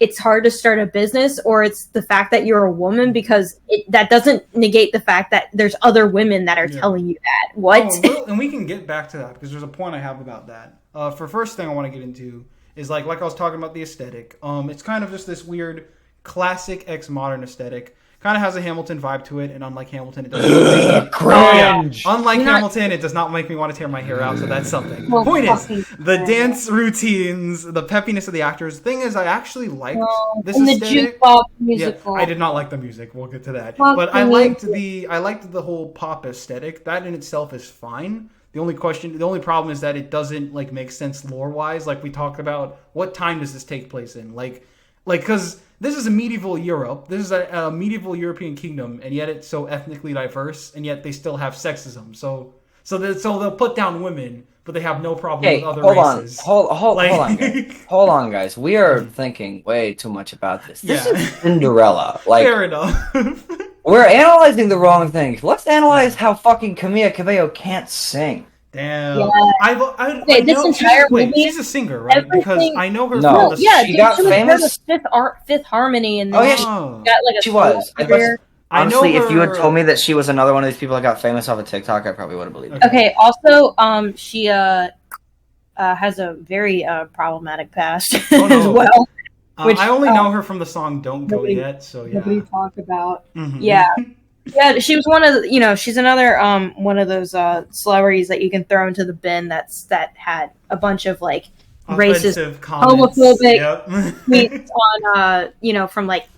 S3: it's hard to start a business, or it's the fact that you're a woman, because that doesn't negate the fact that there's other women that are telling you that. What?
S1: And we can get back to that because there's a point I have about that. For first thing I want to get into is like I was talking about the aesthetic. It's kind of just this weird classic ex-modern aesthetic. Kind of has a Hamilton vibe to it, and unlike Hamilton, it doesn't
S2: cringe.
S1: Unlike Hamilton, it does not make me want to tear my hair out, so that's something. Well, point is, the dance routines, the peppiness of the actors. Thing is, I actually liked this aesthetic.
S3: The jukebox musical.
S1: Yeah, I did not like the music. We'll get to that. But I liked the whole pop aesthetic. That in itself is fine. The only problem is that it doesn't like make sense lore wise. Like we talked about, what time does this take place in? Like because this is a medieval Europe. This is a medieval European kingdom, and yet it's so ethnically diverse, and yet they still have sexism. So they'll put down women, but they have no problem with other races.
S2: Hold on, guys. Hold on, guys. We are thinking way too much about this. This is Cinderella. Like,
S1: fair enough.
S2: We're analyzing the wrong things. Let's analyze how fucking Camila Cabello can't sing.
S1: Damn.
S3: Yeah.
S1: I
S3: this
S1: know
S3: entire movie,
S1: she's a singer, right? Because I know her
S2: No.
S1: from the
S2: she got famous.
S3: Fifth Harmony, and then
S2: Oh, yeah,
S3: she got like a
S2: she was.
S3: career.
S2: Honestly, if you had told me that she was another one of these people that got famous off of TikTok, I probably would have believed it.
S3: Okay. Also, she has a very problematic past as well. Which,
S1: I only know her from the song "Don't Go Yet," so yeah.
S3: Nobody talk about.
S1: Mm-hmm.
S3: Yeah. Yeah, she was one of the, she's another one of those celebrities that you can throw into the bin that had a bunch of like racist, homophobic tweets on from like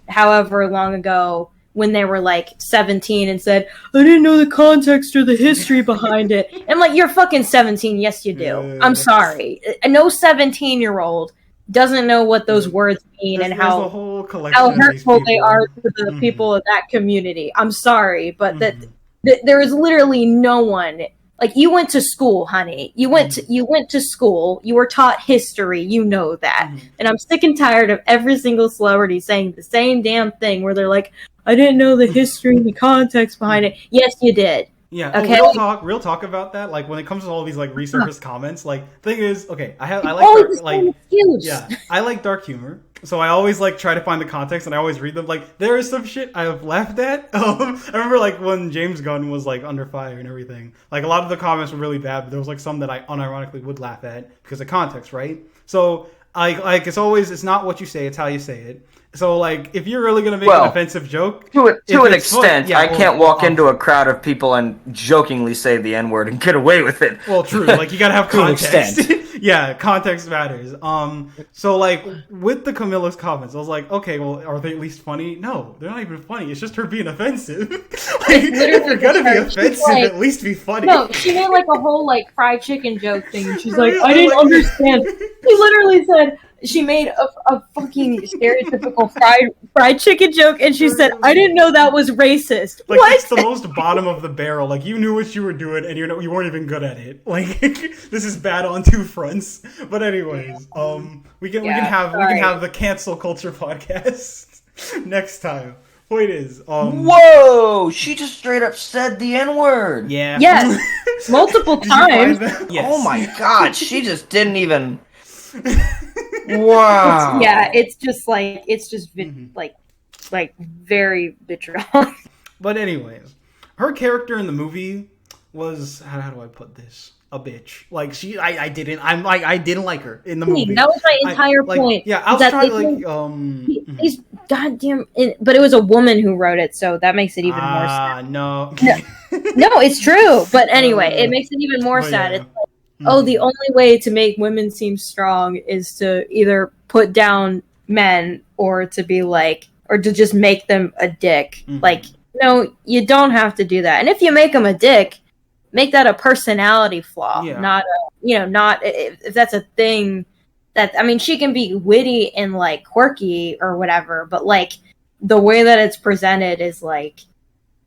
S3: however long ago when they were like 17 and said, I didn't know the context or the history behind it. And like, you're fucking 17, yes you do. I'm sorry. No 17-year-old doesn't know what those words mean and how hurtful they are to the people of that community. I'm sorry, but that there is literally no one. Like, you went to school, honey. You went to school. You were taught history. You know that. And I'm sick and tired of every single celebrity saying the same damn thing where they're like, I didn't know the history and the context behind it. Yes, you did.
S1: Yeah.
S3: Okay.
S1: Real talk about that. Like, when it comes to all these like resurfaced comments, like, thing is, okay, I like dark humor. So I always like try to find the context, and I always read them. Like, there is some shit I have laughed at. I remember like when James Gunn was like under fire and everything. Like, a lot of the comments were really bad, but there was like some that I unironically would laugh at because of context, right? So it's not what you say, it's how you say it. So, like, if you're really going to make an offensive joke...
S2: To an extent, I can't walk into a crowd of people and jokingly say the N-word and get away with it.
S1: Well, true. Like, you got to have context. Yeah, context matters. So, like, with the Camilla's comments, I was like, okay, well, are they at least funny? No, they're not even funny. It's just her being offensive. Like, if you're going to be offensive, at least be funny.
S3: No, she made, like, a whole, like, fried chicken joke thing. She's like, I didn't understand. She literally said... She made a fucking stereotypical fried chicken joke, and she said, I didn't know that was racist.
S1: Like,
S3: what?
S1: It's the most bottom of the barrel. Like, you knew what you were doing, and you weren't even good at it. Like, this is bad on two fronts. But anyways, we can have the cancel culture podcast next time. Point is,
S2: whoa! She just straight up said the N-word.
S1: Yeah.
S3: Yes. Multiple times.
S2: Yes. Oh my god, she just didn't even... Wow.
S3: It's just very vitriolic.
S1: But anyways, her character in the movie was, how do I put this? A bitch. Like, I didn't like her in the movie.
S3: That was my entire point.
S1: Yeah, I was trying to like
S3: these goddamn, but it was a woman who wrote it, so that makes it even more sad.
S1: No,
S3: it's true. But anyway, it makes it even more sad.
S1: Yeah.
S3: It's like, the only way to make women seem strong is to either put down men or to be like, or to just make them a dick. Like, no, you don't have to do that. And if you make them a dick, make that a personality flaw, not if that's a thing that, I mean, she can be witty and like quirky or whatever, but like the way that it's presented is like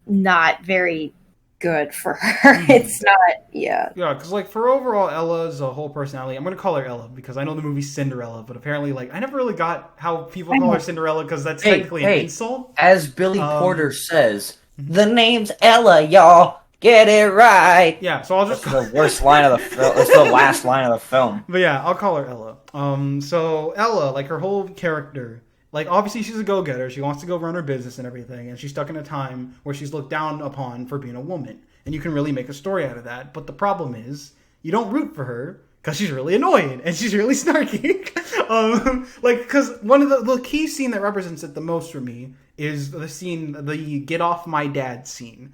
S3: not very good for her. It's not,
S1: because like for overall Ella's whole personality, I'm gonna call her Ella because I know the movie's Cinderella, but apparently like I never really got how people call her Cinderella because that's technically an insult.
S2: As Billy Porter says, the name's Ella, y'all. Get it right.
S1: Yeah, so I'll just
S2: the worst line of the film. It's the last line of the film.
S1: But yeah, I'll call her Ella. So Ella, like her whole character, like obviously she's a go-getter. She wants to go run her business and everything, and she's stuck in a time where she's looked down upon for being a woman. And you can really make a story out of that. But the problem is, you don't root for her because she's really annoying and she's really snarky. Because one of the key scene that represents it the most for me is the get off my dad scene.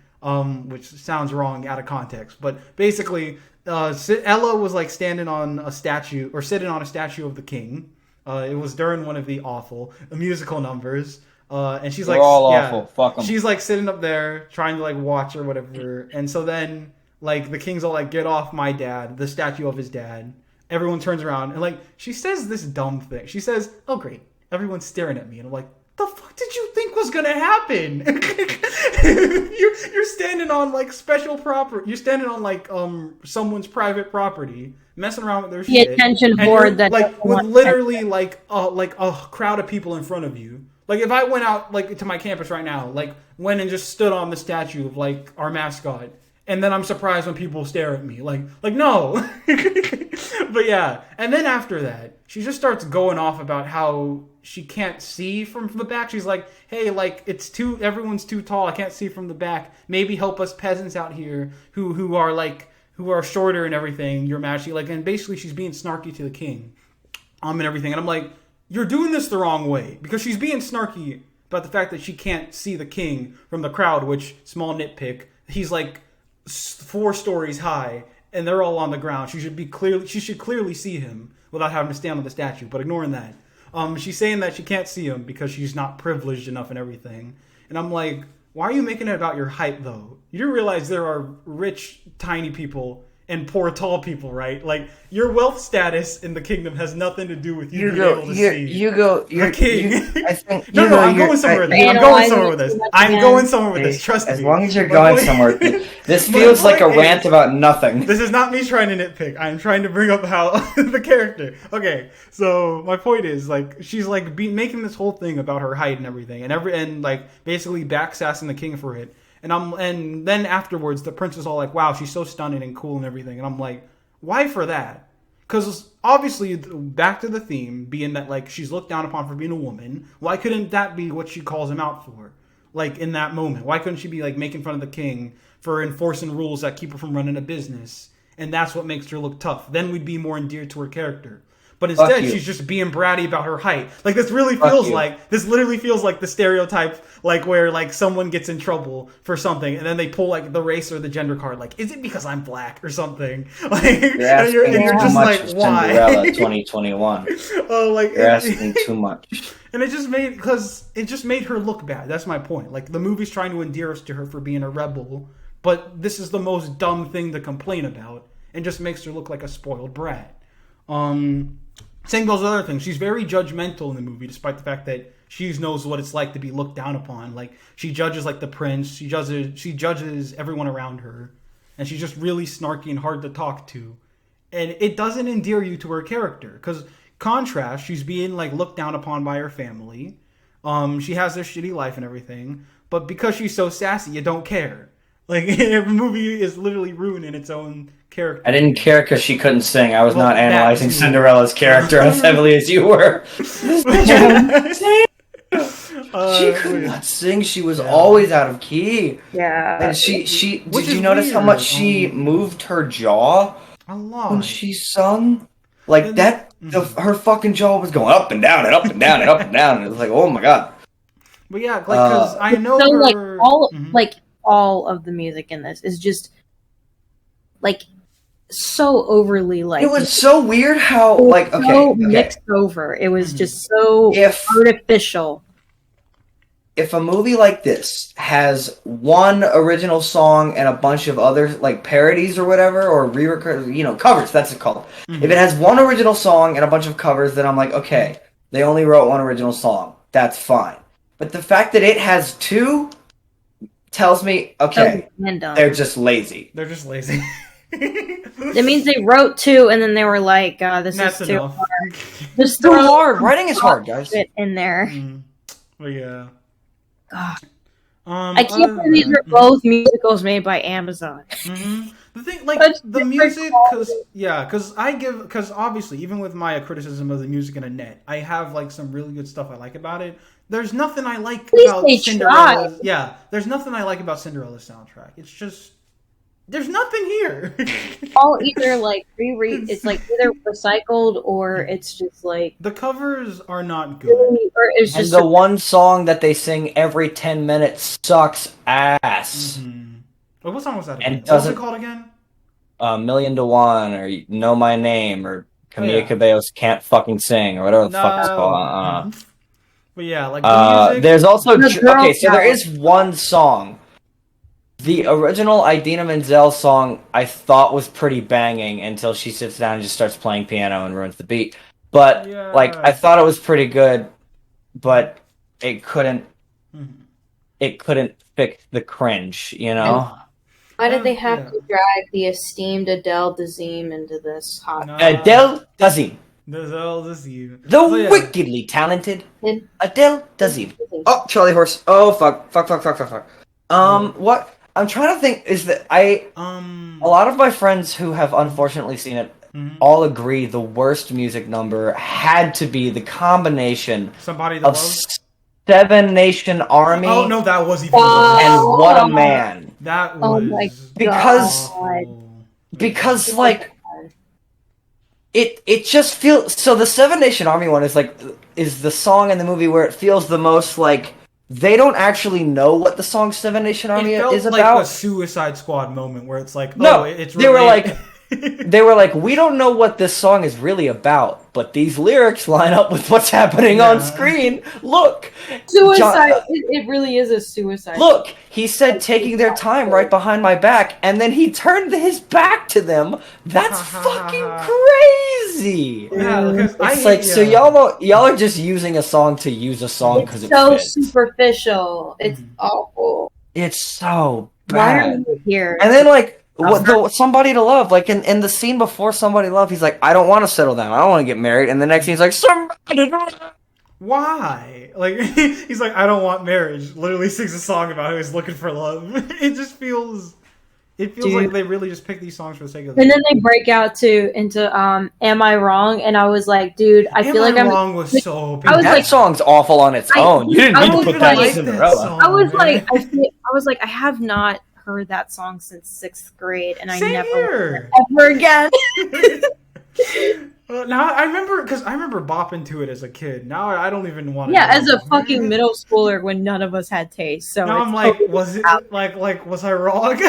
S1: Which sounds wrong out of context, but basically, Ella was like standing on a statue or sitting on a statue of the king. It was during one of the awful musical numbers, and she's like,
S2: awful. Fuck 'em.
S1: She's like sitting up there trying to like watch or whatever, and so then like the king's all like, "Get off my dad," the statue of his dad. Everyone turns around and like she says this dumb thing. She says, "Oh great, everyone's staring at me," and I'm like, the fuck did you think was gonna happen? you're standing on like special property. You're standing on like someone's private property, messing around with their shit.
S3: The attention board that
S1: like with literally like a crowd of people in front of you. Like if I went out like to my campus right now, like went and just stood on the statue of like our mascot, and then I'm surprised when people stare at me, like no. But yeah, and then after that, she just starts going off about how she can't see from the back. She's like, "Hey, like everyone's too tall. I can't see from the back. Maybe help us peasants out here who are shorter and everything. You're matching like," and basically she's being snarky to the king, and everything. And I'm like, you're doing this the wrong way, because she's being snarky about the fact that she can't see the king from the crowd. Which, small nitpick, he's like 4 stories high, and they're all on the ground. She should clearly see him without having to stand on the statue. But ignoring that, she's saying that she can't see him because she's not privileged enough and everything. And I'm like, why are you making it about your height though? You do realize there are rich, tiny people and poor, tall people, right? Like your wealth status in the kingdom has nothing to do with you being able to see. The king.
S2: I think.
S1: No, I'm going somewhere with this. I'm going somewhere with this. I'm going somewhere with this. Trust me.
S2: As long as you're going somewhere, this feels like a rant about nothing.
S1: This is not me trying to nitpick. I'm trying to bring up how the character. Okay, so my point is like she's like making this whole thing about her height and everything, and like basically backsassing the king for it. And then afterwards, the prince is all like, "Wow, she's so stunning and cool and everything." And I'm like, "Why for that?" Because obviously, back to the theme being that like she's looked down upon for being a woman. Why couldn't that be what she calls him out for? Like in that moment, why couldn't she be like making fun of the king for enforcing rules that keep her from running a business? And that's what makes her look tough. Then we'd be more endeared to her character. But instead, she's just being bratty about her height. Like this literally feels like the stereotype, like where like someone gets in trouble for something, and then they pull like the race or the gender card. Like, is it because I'm black or something? Like, you're just like, why?
S2: Cinderella 2021.
S1: Oh, like
S2: you're asking too much.
S1: And it just made her look bad. That's my point. Like the movie's trying to endear us to her for being a rebel, but this is the most dumb thing to complain about, and just makes her look like a spoiled brat. Saying those other things, she's very judgmental in the movie, despite the fact that she knows what it's like to be looked down upon. Like she judges like the prince, she judges everyone around her, and she's just really snarky and hard to talk to. And it doesn't endear you to her character, because contrast, she's being like looked down upon by her family. She has this shitty life and everything, but because she's so sassy, you don't care. Like the movie is literally ruining its own character.
S2: I didn't care because she couldn't sing. I was not analyzing Cinderella's character as heavily as you were. She could not sing. She was always out of key.
S3: Yeah.
S2: And she did you notice weird. How much she moved her jaw
S1: a lot
S2: when she sung? Like that, her fucking jaw was going up and down and up and down and up and down. And it was like, oh my god.
S1: But yeah, like because I know
S3: so
S1: her...
S3: like all of the music in this is just like so overly like
S2: it was so weird how like
S3: mixed over. It was just so artificial.
S2: If a movie like this has one original song and a bunch of other like parodies or whatever or covers, that's it called. If it has one original song and a bunch of covers, then I'm like, okay, they only wrote one original song. That's fine. But the fact that it has 2 tells me, okay, they're just lazy.
S1: They're just lazy.
S3: It means they wrote 2 and then they were like, this is too hard.
S2: Just too hard. Writing is hard, guys.
S3: In there.
S1: Well, yeah.
S3: God. I can't believe these are both musicals made by Amazon.
S1: The thing, like the music, because obviously, even with my criticism of the music in Annette, I have like some really good stuff I like about it. There's nothing I like about Cinderella. Yeah, there's nothing I like about Cinderella's soundtrack. It's just there's nothing here.
S3: All either like it's like either recycled or it's just like
S1: the covers are not good.
S3: Or it's just
S2: the one song that they sing every 10 minutes sucks ass.
S1: Well, what song was that again?
S2: And
S1: what was it called again?
S2: Million to One, or Know My Name, or Camila Cabello's Can't Fucking Sing, or whatever the fuck it's called.
S1: But yeah, like the music...
S2: there's also there is one song. The original Idina Menzel song I thought was pretty banging until she sits down and just starts playing piano and ruins the beat. But like I thought it was pretty good, but it couldn't fix the cringe, you know?
S3: Why did they have to drag the esteemed Adele Dazeem into this hot?
S2: Adele Dazeem.
S1: Adele Dazeem.
S2: The wickedly talented Adele Dazeem. Oh, Charlie Horse. Oh, fuck. What? I'm trying to think, is that a lot of my friends who have unfortunately seen it all agree the worst music number had to be the combination of Seven Nation Army.
S1: Oh no, that was even
S2: and What a Man.
S1: That was
S2: because like it just feels so. The Seven Nation Army one is the song in the movie where it feels the most like they don't actually know what the song Seven Nation Army is about.
S1: Like a Suicide Squad moment where it's like, it's
S2: they were like. They were like, we don't know what this song is really about, but these lyrics line up with what's happening on screen. Look!
S3: Suicide, it really is a suicide.
S2: Look! He said taking their time right behind my back, and then he turned his back to them. That's fucking crazy!
S1: Yeah,
S2: it's like, so y'all are just using a song to use a song because it's
S3: so superficial. It's awful.
S2: It's so bad.
S3: Why are you here?
S2: And then like, Somebody to Love, like in the scene before Somebody to Love, he's like, I don't want to settle down, I don't want to get married, and the next scene he's like, Somebody to Love.
S1: Why? Like, he's like, I don't want marriage. Literally sings a song about how he's looking for love. It just feels... It feels like they really just pick these songs for the sake of them.
S3: And then they break out into Am I Wrong? And I was like, dude, I feel like
S1: Am I Wrong was so big.
S2: That song's awful on its own. You didn't need to put that in Cinderella.
S3: I was like, I have not heard that song since 6th grade, and I never ever again.
S1: Now I remember bopping to it as a kid. Now I don't even want to.
S3: Yeah, as a fucking middle schooler when none of us had taste. So
S1: now I'm like, was it like was I wrong?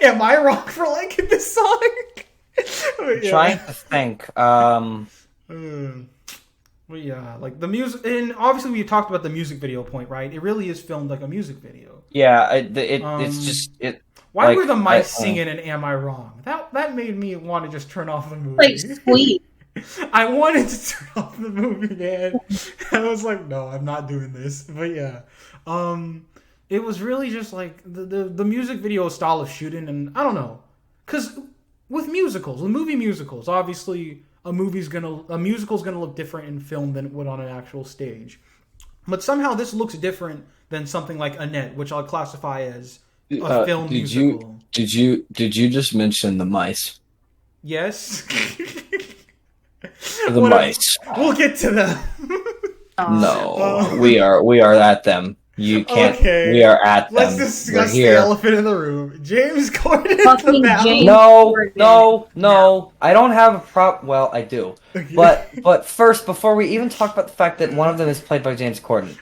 S1: Am I wrong for liking this song?
S2: Trying to think.
S1: But yeah, like the music, and obviously we talked about the music video point, right? It really is filmed like a music video.
S2: Yeah, it's just it.
S1: Why were the mice singing and Am I Wrong? That made me want to just turn off the movie.
S3: Like sweet.
S1: I wanted to turn off the movie, man. I was like, no, I'm not doing this. But yeah, it was really just like the music video style of shooting, and I don't know, because with movie musicals, obviously. A musical's gonna look different in film than it would on an actual stage, but somehow this looks different than something like Annette, which I'll classify as a film musical.
S2: Did you just mention the mice?
S1: Yes.
S2: The mice.
S1: We'll get to them.
S2: No, we are at them. You can't. Okay. We are at them.
S1: Let's discuss the elephant in the room. James Corden.
S3: Fucking James
S2: No. I don't have a prop. Well, I do. Okay. But first, before we even talk about the fact that one of them is played by James Corden,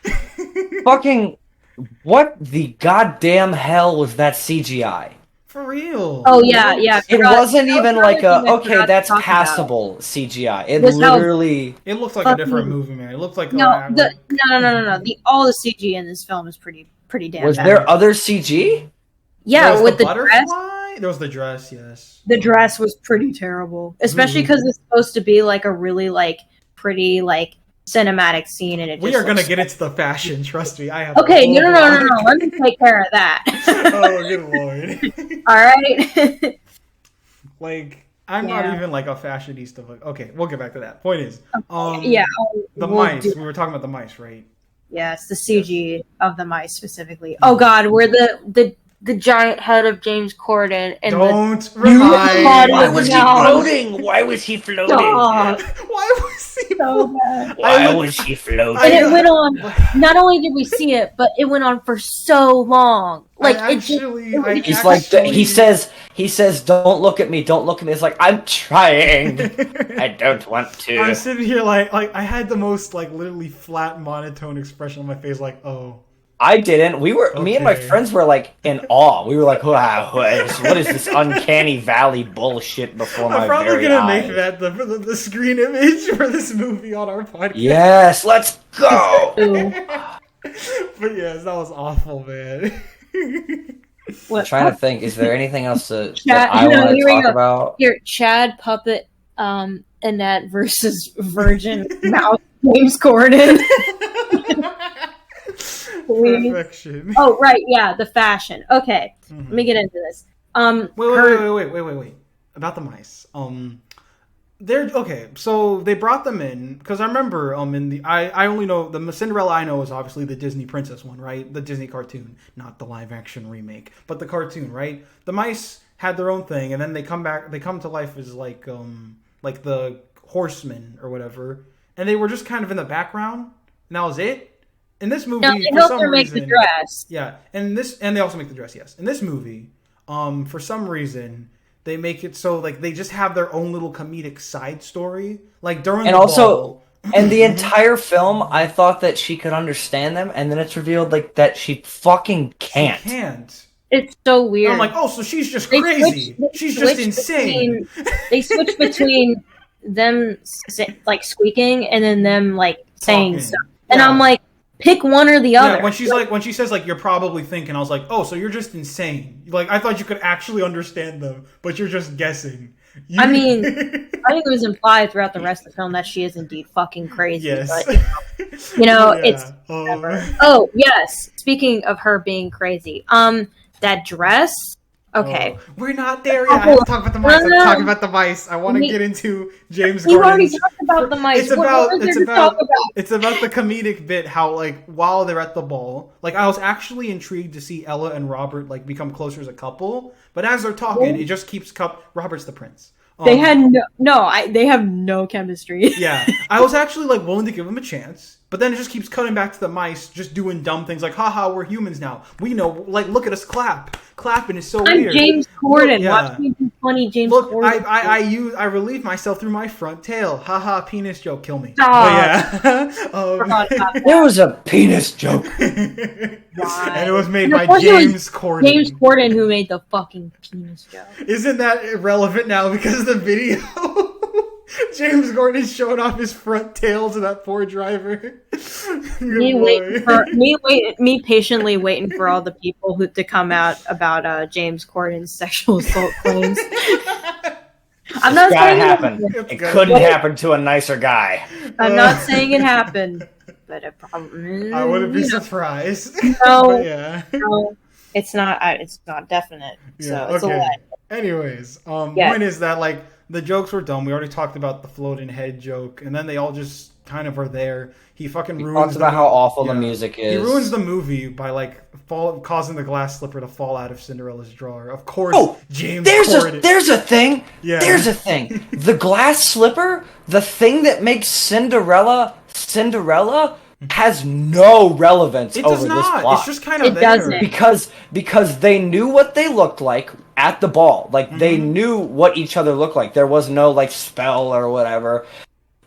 S2: fucking what the goddamn hell was that CGI?
S1: For real.
S3: Oh yeah.
S2: It wasn't even like that's passable CGI. It literally.
S1: It looked like a different movie, man. It looked like
S3: no. All the CG in this film is pretty damn.
S2: Was
S3: bad.
S2: there other CG?
S3: Yeah, with the dress.
S1: There was the dress. Yes.
S3: The dress was pretty terrible, especially because it's supposed to be like a really like pretty like cinematic scene, and
S1: we are going to get into the fashion. Trust me, I have.
S3: Okay, no. Let me take care of that.
S1: Oh, good lord!
S3: All right.
S1: Like, I'm not even like a fashionista. But okay, we'll get back to that. Point is, the mice. We were talking about the mice, right?
S3: Yes, the CG of the mice specifically. Oh God, where the giant head of James Corden and
S1: don't remind.
S2: Why was he floating? Why was he floating?
S1: Why was he
S3: so bad?
S2: Why was he floating?
S3: And it went on. Not only did we see it, but it went on for so long. Like
S2: he says, "Don't look at me, don't look at me." It's like, I'm trying. I don't want to.
S1: I'm sitting here like I had the most like literally flat monotone expression on my face, like, oh.
S2: I didn't. Me and my friends were like in awe. We were like, wow, what is this uncanny valley bullshit before my very eyes? I'm probably going to make
S1: that the screen image for this movie on our podcast.
S2: Yes, let's go!
S1: But yes, that was awful, man.
S2: I'm trying to think, is there anything else that I want to talk about?
S3: Here, Chad Puppet, Annette versus Virgin Mouse James Corden.
S1: Perfection.
S3: Oh right, yeah, the fashion. Okay, let me get into this.
S1: Wait. About the mice. They're okay. So they brought them in because I remember in the I only know the Cinderella I know is obviously the Disney princess one, right? The Disney cartoon, not the live action remake, but the cartoon, right? The mice had their own thing, and then they come back. They come to life as like the horsemen or whatever, and they were just kind of in the background, and that was it. In this movie,
S3: No, they
S1: for
S3: helped
S1: some
S3: her make
S1: reason,
S3: the dress.
S1: yeah, and they also make the dress. Yes, in this movie, for some reason. They make it so like they just have their own little comedic side story, like during
S2: And
S1: the
S2: also,
S1: ball.
S2: and the entire film, I thought that she could understand them, and then it's revealed like that she fucking can't.
S1: She can't.
S3: It's so weird.
S1: And I'm like, oh, so she's just crazy. She's just insane.
S3: They switch between them like squeaking and then them like saying
S1: Talking.
S3: stuff, and
S1: Yeah.
S3: I'm like, pick one or the other.
S1: Yeah, when she says like you're probably thinking, I was like, oh, so you're just insane. Like I thought you could actually understand them, but you're just guessing.
S3: I mean, I think it was implied throughout the rest of the film that she is indeed fucking crazy.
S1: Yes.
S3: But,
S1: Yeah.
S3: it's whatever. Oh, yes. Speaking of her being crazy, that dress. Okay.
S1: Oh, we're not there yet. I have to talk about the mice. I'm talking about the mice. I want to get into James
S3: You already
S1: Gordon's.
S3: talked about the mice.
S1: It's about the comedic bit. How like while they're at the ball, like I was actually intrigued to see Ella and Robert like become closer as a couple. But as they're talking, it just keeps Robert's the prince.
S3: They had they have no chemistry.
S1: Yeah, I was actually like willing to give him a chance, but then it just keeps cutting back to the mice just doing dumb things like, haha, we're humans now. We know, like, look at us clapping is so weird.
S3: I'm James Corden.
S1: Yeah.
S3: Watch me do funny James
S1: Look,
S3: Corden.
S1: I relieve myself through my front tail. Haha, penis joke, kill me.
S3: Stop.
S1: But yeah.
S3: Forgot about that.
S2: There was a penis joke.
S1: And it was made by
S3: Of course it was
S1: James Corden.
S3: James Corden who made the fucking penis joke.
S1: Isn't that irrelevant now because of the video? James Gordon showing off his front tail to that poor driver.
S3: Me patiently waiting for all the people to come out about James Corden's sexual assault claims. I'm not
S2: Gotta
S3: saying
S2: happen. It couldn't happen to a nicer guy.
S3: I'm not saying it happened, but it probably.
S1: I wouldn't be surprised.
S3: No,
S1: But yeah.
S3: no, it's not. It's not definite. So it's a lie.
S1: Anyways,
S3: Yeah.
S1: point is that like the jokes were dumb. We already talked about the floating head joke, and then they all just kind of are there. He fucking ruins.
S2: Talks about how awful the music is.
S1: He ruins the movie by like causing the glass slipper to fall out of Cinderella's drawer. Of course, James Corden.
S2: There's a thing.
S1: Yeah.
S2: There's a thing. The glass slipper, the thing that makes Cinderella, has no relevance
S1: It
S2: over
S1: does
S2: this
S1: not.
S2: plot.
S1: It's just kind of
S3: It
S1: there.
S3: doesn't.
S2: Because they knew what they looked like at the ball. Like they knew what each other looked like. There was no like spell or whatever.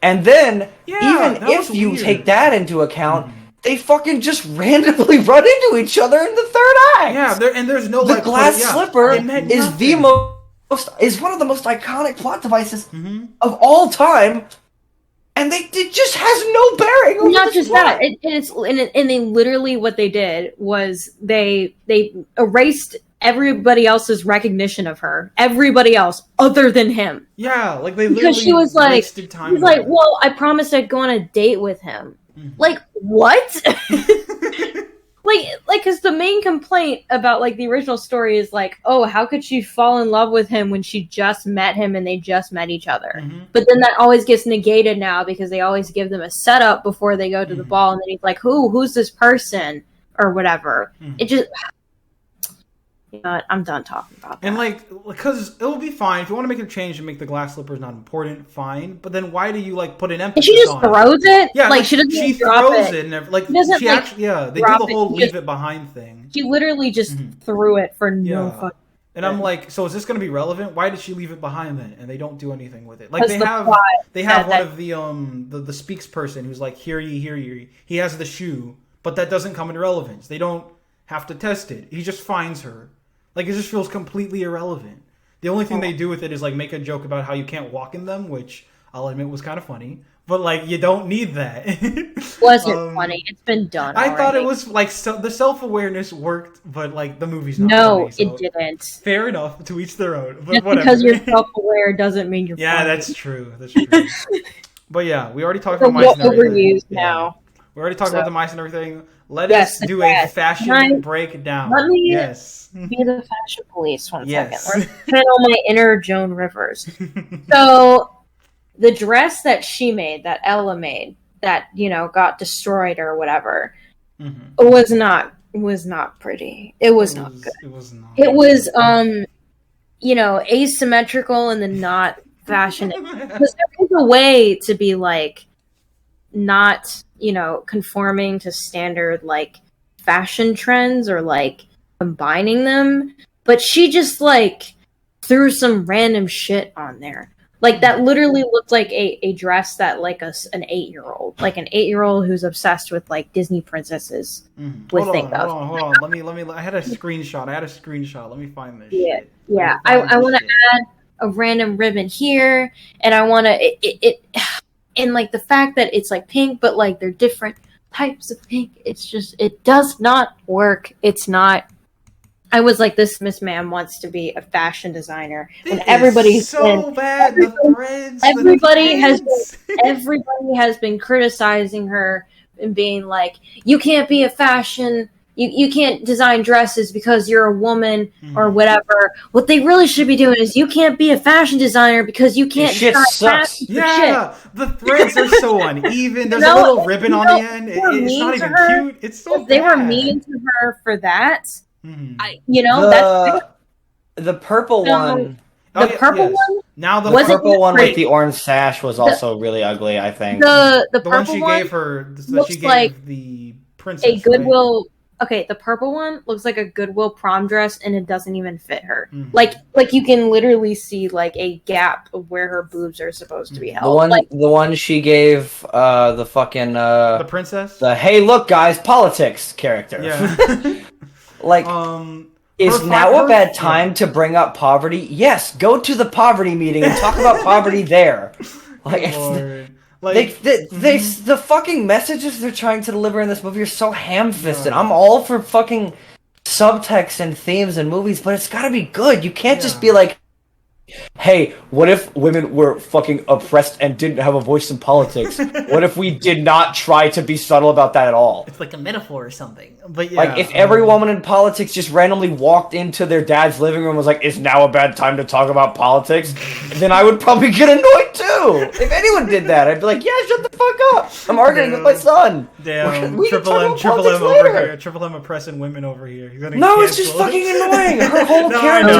S2: And then even if you take that into account, they fucking just randomly run into each other in the third act.
S1: Yeah, and there's no
S2: The glass slipper
S1: it meant
S2: is
S1: nothing.
S2: is one of the most iconic plot devices of all time, and it just has no bearing on
S3: Not
S2: this
S3: just
S2: plot.
S3: that. And they literally what they did was they erased everybody else's recognition of her. Everybody else other than him.
S1: Yeah, like they literally
S3: Because she was like,
S1: wasted time.
S3: He's like, well, I promised I'd go on a date with him. Like, what? like, because the main complaint about like the original story is like, oh, how could she fall in love with him when she just met him and they just met each other? But then that always gets negated now because they always give them a setup before they go to the ball, and then he's like, who's this person or whatever. It just. You know what? I'm done talking about that.
S1: And like, because it'll be fine if you want to make a change and make the glass slippers not important. Fine, but then why do you like put an
S3: And
S1: emphasis
S3: she just
S1: on
S3: throws it.
S1: Yeah,
S3: like she doesn't
S1: she
S3: drop
S1: throws
S3: it.
S1: it. And like
S3: She doesn't,
S1: she
S3: like,
S1: actually, they do
S3: drop
S1: the
S3: it.
S1: whole
S3: She
S1: leave
S3: just-
S1: it behind thing.
S3: She literally just threw it for no
S1: Yeah.
S3: fucking.
S1: And I'm like, so is this going to be relevant? Why did she leave it behind then? And they don't do anything with it. Like they have
S3: plot
S1: one
S3: that-
S1: of the speaks person who's like, hear ye. He has the shoe, but that doesn't come into relevance. They don't have to test it. He just finds her. Like it just feels completely irrelevant. The only thing they do with it is like make a joke about how you can't walk in them, which I'll admit was kind of funny. But like you don't need that.
S3: Wasn't funny. It's been done.
S1: I thought it
S3: already.
S1: was like the self-awareness worked, but like the movie's not
S3: No,
S1: funny, so
S3: it didn't.
S1: fair enough, to each their own. But
S3: Just
S1: whatever.
S3: because you're self-aware doesn't mean you're.
S1: Yeah,
S3: funny.
S1: that's true. That's true. But yeah, we already talked
S3: We're
S1: about mice and everything.
S3: overused
S1: Yeah.
S3: now.
S1: We already talked
S3: So-
S1: about the mice and everything. Let
S3: Yes,
S1: us
S3: the
S1: do
S3: dress.
S1: a fashion
S3: Can I-
S1: breakdown.
S3: let me-
S1: Yes.
S3: Be the fashion police. 1 second.
S1: Yes.
S3: We're channel my inner Joan Rivers. So the dress that she made, that Ella made, that got destroyed or whatever, was not pretty. It was not good.
S1: It was not.
S3: It was asymmetrical and then not fashion. Because there is a way to be like not conforming to standard like fashion trends or like combining them, but she just like threw some random shit on there. Like that literally looked like a dress that like an 8-year-old, like an 8-year-old who's obsessed with like Disney princesses would think of.
S1: Hold on. Let me. I had a screenshot. Let me find this. Shit.
S3: Yeah. I want to add a random ribbon here, and I want to it and like the fact that it's like pink, but like they're different types of pink. It's just it does not work. It's not. I was like, this Miss Ma'am wants to be a fashion designer. When everybody's
S1: so bad. The threads.
S3: Everybody has been criticizing her and being like, you can't be a fashion. You can't design dresses because you're a woman or whatever. What they really should be doing is you can't be a fashion designer because you can't design fashion.
S1: Yeah, the threads are so uneven. There's a little ribbon on the end. It's not even cute. It's so bad.
S3: They were mean to her for that.
S2: The purple one.
S3: The purple one.
S1: Now the
S2: purple one with the orange sash was also really ugly. I think
S3: the
S1: one she gave her
S3: looks like
S1: the princess.
S3: A Goodwill. Right? Okay, the purple one looks like a Goodwill prom dress, and it doesn't even fit her. Like you can literally see like a gap of where her boobs are supposed to be held.
S2: The one she gave the fucking
S1: the princess.
S2: The hey look guys politics character.
S1: Yeah.
S2: Like, is now a bad time to bring up poverty? Yes, go to the poverty meeting and talk about poverty there. Like, the fucking messages they're trying to deliver in this movie are so ham-fisted. I'm all for fucking subtext and themes in movies, but it's gotta be good. You can't just be like, hey, what if women were fucking oppressed and didn't have a voice in politics? What if we did not try to be subtle about that at all?
S4: It's like a metaphor or something. But
S2: yeah, like if every woman in politics just randomly walked into their dad's living room and was like, "Is now a bad time to talk about politics?" then I would probably get annoyed too. If anyone did that, I'd be like, "Yeah, shut the fuck up! I'm arguing with my son."
S1: Damn, Triple M over here. Triple M oppressing women over here.
S2: No, it's just fucking annoying. Her whole character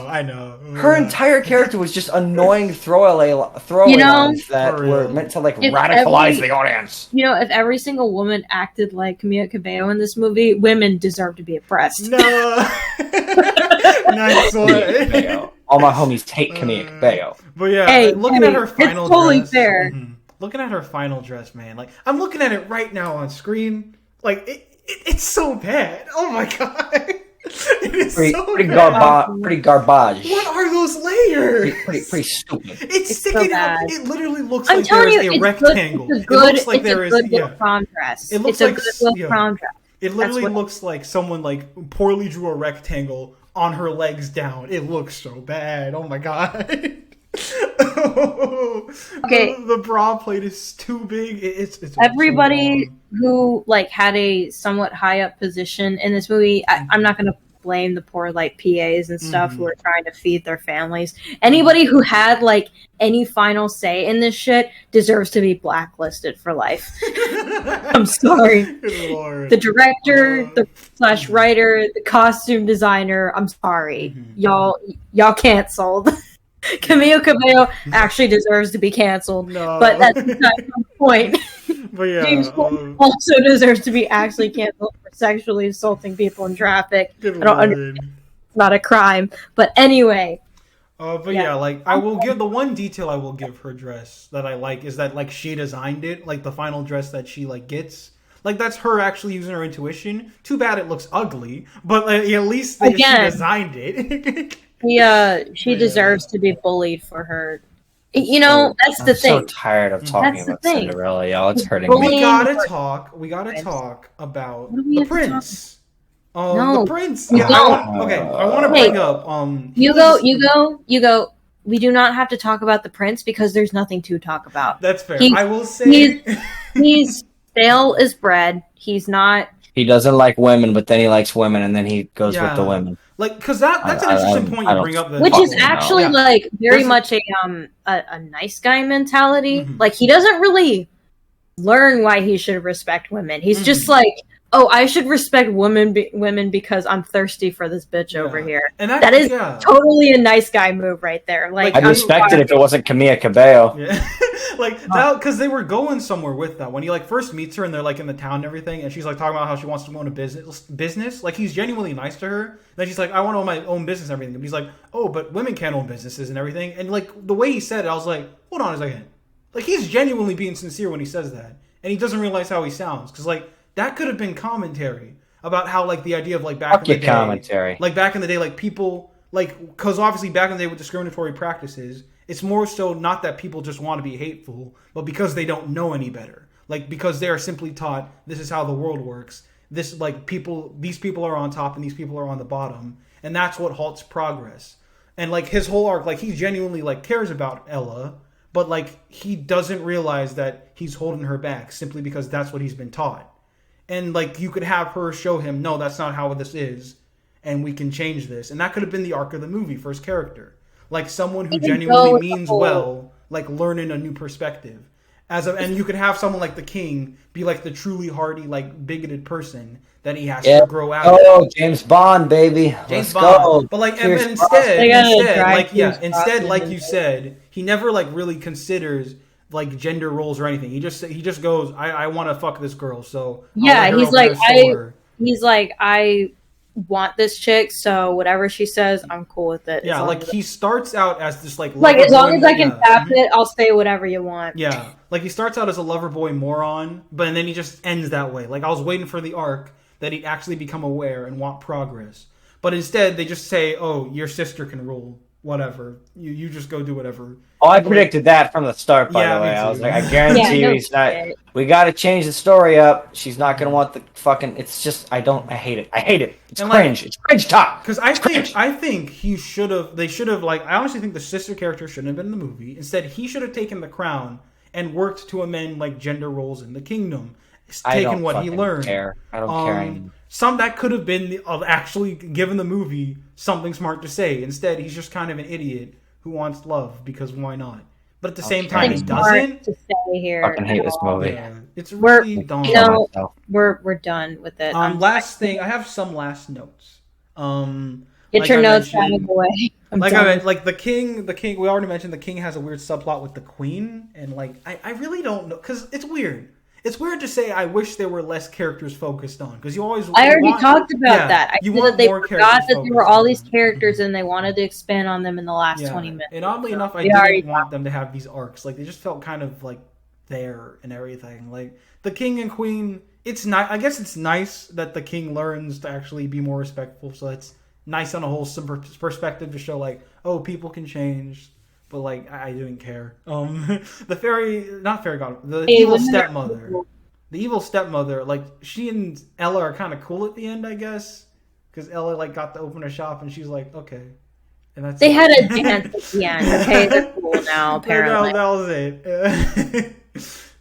S1: I know.
S2: Her entire character was just annoying throwaway lines that were meant to like radicalize the audience.
S3: If every single woman acted like Camila Cabello in this movie, women deserve to be oppressed.
S1: No. Nice one.
S2: All my homies hate Camila Cabello.
S1: But yeah, looking at her final dress.
S3: Totally fair.
S1: Looking at her final dress, man. Like, I'm looking at it right now on screen. Like, it's so bad. Oh my god. It is
S2: pretty garbage.
S1: What are those layers?
S2: Pretty stupid.
S1: It's sticking out. It literally looks like there is a rectangle. It looks like there is a
S3: prom dress.
S1: It looks like
S3: a prom dress.
S1: It literally looks like someone like poorly drew a rectangle on her legs down. It looks so bad. Oh my god.
S3: Okay.
S1: The bra plate is too big. It's
S3: everybody who like had a somewhat high up position in this movie. I'm not gonna blame the poor like PAs and stuff who are trying to feed their families. Anybody who had like any final say in this shit deserves to be blacklisted for life. I'm sorry.
S1: Good Lord.
S3: The director, the / writer, the costume designer. I'm sorry, y'all canceled. Camila Cabello actually deserves to be canceled, but that's not the point.
S1: But yeah,
S3: James also deserves to be actually canceled for sexually assaulting people in traffic.
S1: Good
S3: It's not a crime, but anyway.
S1: But yeah, like I will give the one detail I will give her dress that I like is that like she designed it, like the final dress that she like gets. Like that's her actually using her intuition. Too bad it looks ugly, but like, at least she designed it.
S3: She deserves to be bullied for her. That's the thing.
S2: I'm so tired of talking about Cinderella, y'all. It's hurting me.
S1: We gotta talk about the prince. The prince. Yeah, I want to bring up.
S3: You go. We do not have to talk about the prince because there's nothing to talk about.
S1: That's fair. I will say
S3: he's stale as bread. He's not.
S2: He doesn't like women, but then he likes women, and then he goes with the women.
S1: Like, because that's an interesting point you bring up.
S3: Which is actually like very much a nice guy mentality. Mm-hmm. Like, he doesn't really learn why he should respect women. He's just like, oh, I should respect women because I'm thirsty for this bitch over here. And that is totally a nice guy move right there. Like,
S2: I'd respect it if it wasn't Camilla Cabello.
S1: Yeah. Like, because they were going somewhere with that. When he, like, first meets her and they're, like, in the town and everything, and she's, like, talking about how she wants to own a business. Like, he's genuinely nice to her. Then she's like, I want to own my own business and everything. But he's like, oh, but women can't own businesses and everything. And, like, the way he said it, I was like, hold on a second. Like, he's genuinely being sincere when he says that. And he doesn't realize how he sounds. Because, like, that could have been commentary about how, like, the idea of, like, back in the day.
S2: Commentary.
S1: Like, back in the day, like, people, like, because obviously back in the day with discriminatory practices, it's more so not that people just want to be hateful, but because they don't know any better. Like, because they are simply taught this is how the world works. This, like, these people are on top and these people are on the bottom. And that's what halts progress. And, like, his whole arc, like, he genuinely, like, cares about Ella, but, like, he doesn't realize that he's holding her back simply because that's what he's been taught. And, like, you could have her show him, no, that's not how this is, and we can change this. And that could have been the arc of the movie for his character. Like, someone who genuinely means well, like, learning a new perspective. And you could have someone like the King be, like, the truly hardy, like, bigoted person that he has to grow out of.
S2: Oh, James Bond, baby. Let's go.
S1: But, like, and instead, like you said, he never, like, really considers, like, gender roles or anything. He just goes, I want to fuck this girl, so
S3: he's like, I want this chick, so whatever she says, I'm cool with it.
S1: Yeah, like, he starts out as this, like
S3: as long as I can tap it, I'll say whatever you want.
S1: Yeah, like, he starts out as a lover boy moron, but then he just ends that way. Like, I was waiting for the arc that he'd actually become aware and want progress, but instead they just say, oh, your sister can rule. Whatever. You just go do whatever.
S2: Oh, I predicted that from the start, by the way. I was like, I guarantee you he's not... We got to change the story up. She's not going to want the fucking... It's just... I hate it. I hate it. It's cringe. It's cringe talk.
S1: Because I think he should have... They should have, like... I honestly think the sister character shouldn't have been in the movie. Instead, he should have taken the crown and worked to amend, like, gender roles in the kingdom. Taken what he learned.
S2: Care. I don't care anymore.
S1: Some that could have been of actually given the movie something smart to say. Instead, he's just kind of an idiot who wants love because why not? But at the same time, he doesn't.
S3: To stay here.
S2: I fucking hate this movie.
S1: Yeah, it's really dumb.
S3: We're done with it.
S1: Last thing, I have some last notes.
S3: Get your notes out of the way.
S1: The king. We already mentioned the king has a weird subplot with the queen, and like I really don't know because it's weird. It's weird to say I wish there were less characters focused on because you always.
S3: I already talked about that. I feel that they forgot that there were all these characters and they wanted to expand on them in the last 20 minutes.
S1: And oddly enough, I didn't want them to have these arcs. Like they just felt kind of like there and everything. Like the king and queen. It's not. I guess it's nice that the king learns to actually be more respectful. So it's nice on a wholesome perspective to show like, oh, people can change. But like I didn't care. The evil stepmother, like she and Ella are kind of cool at the end, I guess, because Ella like got to open a shop and she's like, okay, and that's
S3: they had a dance at the end. Okay, they're cool now. Apparently,
S1: that was it.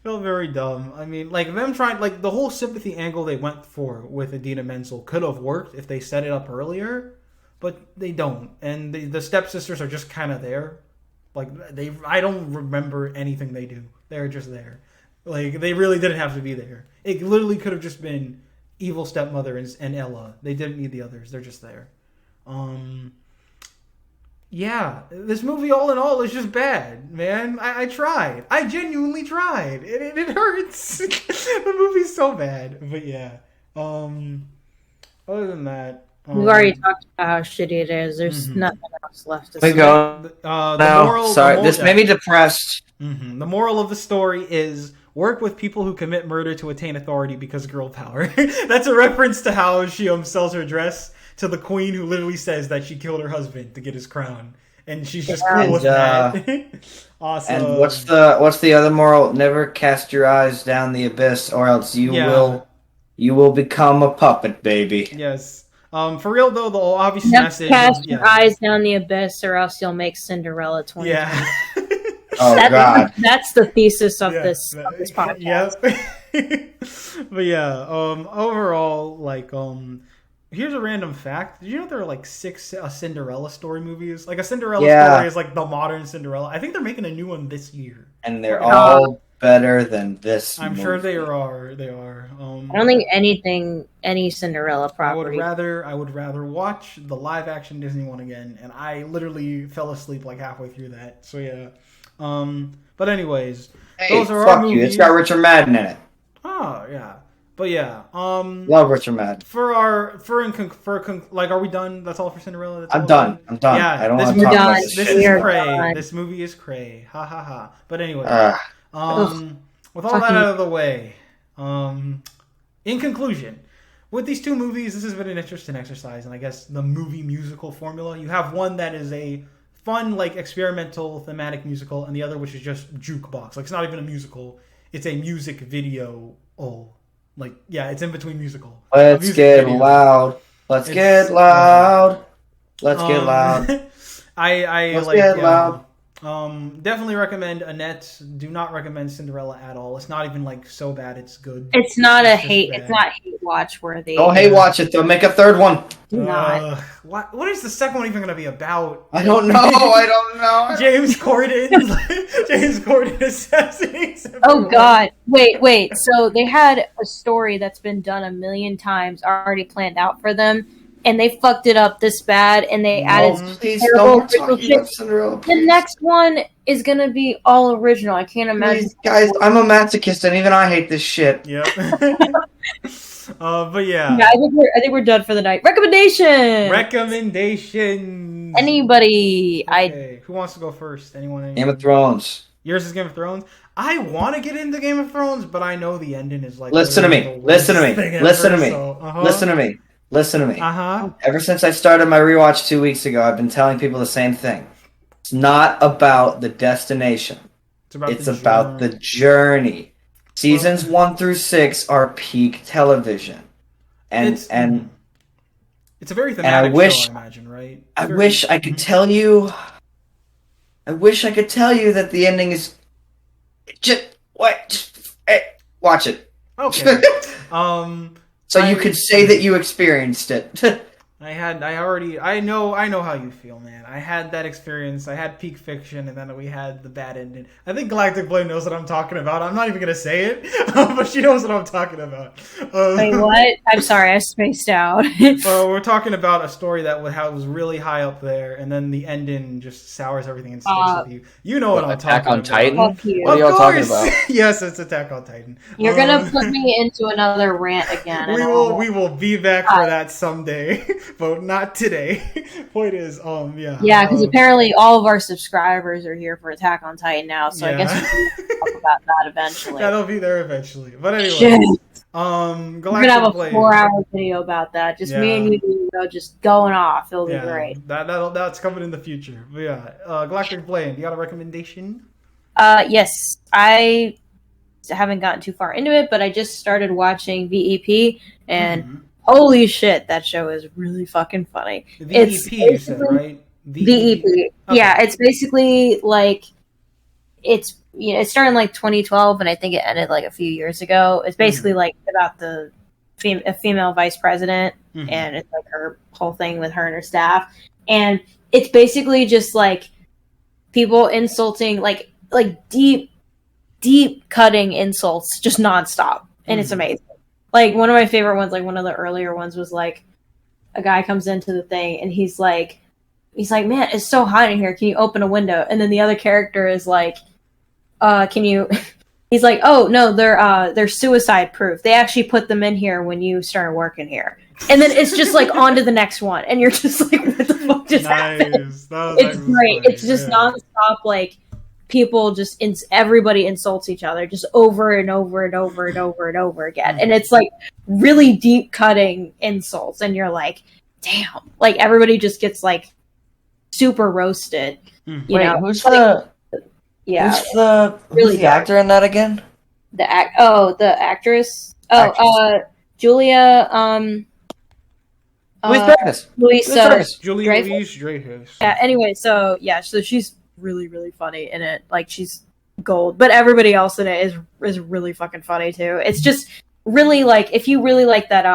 S1: Felt very dumb. I mean, like them trying, like the whole sympathy angle they went for with Idina Menzel could have worked if they set it up earlier, but they don't, and the stepsisters are just kind of there. Like I don't remember anything they do. They're just there. Like they really didn't have to be there. It literally could have just been evil stepmother and Ella. They didn't need the others. They're just there. Yeah, this movie all in all is just bad, man. I tried. I genuinely tried. It hurts. The movie's so bad. But yeah. Other than that.
S3: We've already talked about how shitty it is. There's nothing else left to say.
S2: This made me depressed.
S1: Mm-hmm. The moral of the story is work with people who commit murder to attain authority because girl power. That's a reference to how she sells her dress to the queen who literally says that she killed her husband to get his crown. And she's just cool with that. Awesome.
S2: And what's the other moral? Never cast your eyes down the abyss or else you will become a puppet, baby.
S1: Yes. For real though, the obvious message.
S3: Cast your eyes down the abyss, or else you'll make Cinderella 20.
S1: Yeah.
S2: God.
S3: That's the thesis of this podcast.
S1: Yeah. But yeah, overall, like, here's a random fact. Did you know there are like 6 Cinderella story movies? Like a Cinderella
S2: Yeah.
S1: story is like the modern Cinderella. I think they're making a new one this year.
S2: And they're all better than this.
S1: I'm sure they are. They are.
S3: I don't think any Cinderella property.
S1: I would rather watch the live action Disney one again, and I literally fell asleep like halfway through that. So yeah. But anyways, those are our movies.
S2: It's got Richard Madden in it.
S1: Oh yeah. But yeah.
S2: Love Richard Madden.
S1: Like, are we done? That's all for Cinderella. That's
S2: I'm
S1: all
S2: done. I'm done.
S1: Yeah,
S2: I don't
S1: this
S2: want to talk about
S1: movie,
S2: this
S1: this
S2: shit.
S1: is
S3: We're
S1: cray.
S3: done.
S1: This movie is cray. Ha ha ha. But anyway, with all
S3: Fucking-
S1: that out of the way, in conclusion, with these 2 movies, this has been an interesting exercise, and I guess the movie musical formula. You have one that is a fun, like, experimental thematic musical, and the other which is just jukebox. Like, it's not even a musical; it's a music video. It's in between musical.
S2: Let's get loud. Let's get loud. Let's get loud.
S1: Let's
S2: get loud.
S1: Definitely recommend Annette. Do not recommend Cinderella at all. It's not even like so bad it's good.
S3: It's not
S1: It's just
S3: hate.
S1: bad.
S3: It's not hate watch worthy.
S2: Oh, hey, watch it. They'll make a 3rd one.
S3: Do not.
S1: What is the second one even going to be about?
S2: I don't know. I don't know.
S1: James Corden. James Corden assassinates everyone.
S3: Oh God! Wait. So they had a story that's been done a million times, already planned out for them, and they fucked it up this bad, and they added
S2: Please
S3: terrible
S2: don't talk
S3: original
S2: about
S3: shit.
S2: Cinderella.
S3: The
S2: Please.
S3: next one is gonna be all original. I can't imagine.
S2: Please, guys, I'm a masochist, and even I hate this shit.
S1: Yep. But yeah.
S3: Yeah, I think we're done for the night. Recommendation.
S1: Recommendations.
S3: Anybody?
S1: Okay. Who wants to go first? Anyone?
S2: Game of Thrones.
S1: Yours is Game of Thrones. I want to get into Game of Thrones, but I know the ending is like.
S2: Listen to me. Listen to me. Listen to me. Listen to me. Listen to me. Ever since I started my rewatch 2 weeks ago, I've been telling people the same thing. It's not about the destination. It's about the journey. Seasons 1 through 6 are peak television, and
S1: it's a very thematic
S2: and I wish,
S1: show, I imagine, right?
S2: I wish I could tell you. I wish I could tell you that the ending is just watch it.
S1: Okay.
S2: So you could say that you experienced it.
S1: I know how you feel, man. I had that experience. I had peak fiction, and then we had the bad ending. I think Galactic Blade knows what I'm talking about. I'm not even gonna say it, but she knows what I'm talking about.
S3: Wait, what? I'm sorry, I spaced out.
S1: Well, we're talking about a story that was really high up there, and then the ending just sours everything and sticks with you. You know what I'm
S5: Attack
S1: talking
S5: on
S1: about.
S5: Titan?
S3: Fuck you.
S5: What are y'all talking about?
S1: Yes, it's Attack on Titan.
S3: You're gonna put me into another rant again. and
S1: We will be back for that someday, but not today. Point is,
S3: Yeah, because apparently all of our subscribers are here for Attack on Titan now, so I guess we can talk about that eventually.
S1: That'll be there eventually. But anyway,
S3: Shit.
S1: Galactic
S3: We're gonna have a
S1: Blade.
S3: 4-hour video about that. Just me and you know, just going off. It'll be great.
S1: That's coming in the future. But yeah, Galactic Blade. You got a recommendation?
S3: Yes, I haven't gotten too far into it, but I just started watching VEP, and holy shit, that show is really fucking funny.
S1: VEP, you said, right?
S3: VEP.
S1: Okay.
S3: Yeah, it's basically like it started in like 2012, and I think it ended like a few years ago. It's basically like about a female vice president, and it's like her whole thing with her and her staff, and it's basically just like people insulting, like deep cutting insults, just nonstop, and it's amazing. Like one of my favorite ones, like one of the earlier ones, was like a guy comes into the thing and he's like, man, it's so hot in here. Can you open a window? And then the other character is like, can you? He's like, oh no, they're suicide proof. They actually put them in here when you started working here. And then it's just like on to the next one, and you're just like, what the fuck just happened? It's great. It's just nonstop, like people just everybody insults each other just over and over and over and over and over again, and it's like really deep cutting insults, and you're like, damn, like everybody just gets like super roasted. You know,
S2: who's the actor in that again?
S3: The actress. Julia.
S1: Julia Louis-Dreyfus.
S3: Yeah. Anyway, so she's really, really funny in it. Like she's gold, but everybody else in it is really fucking funny too. It's just really like if you really like that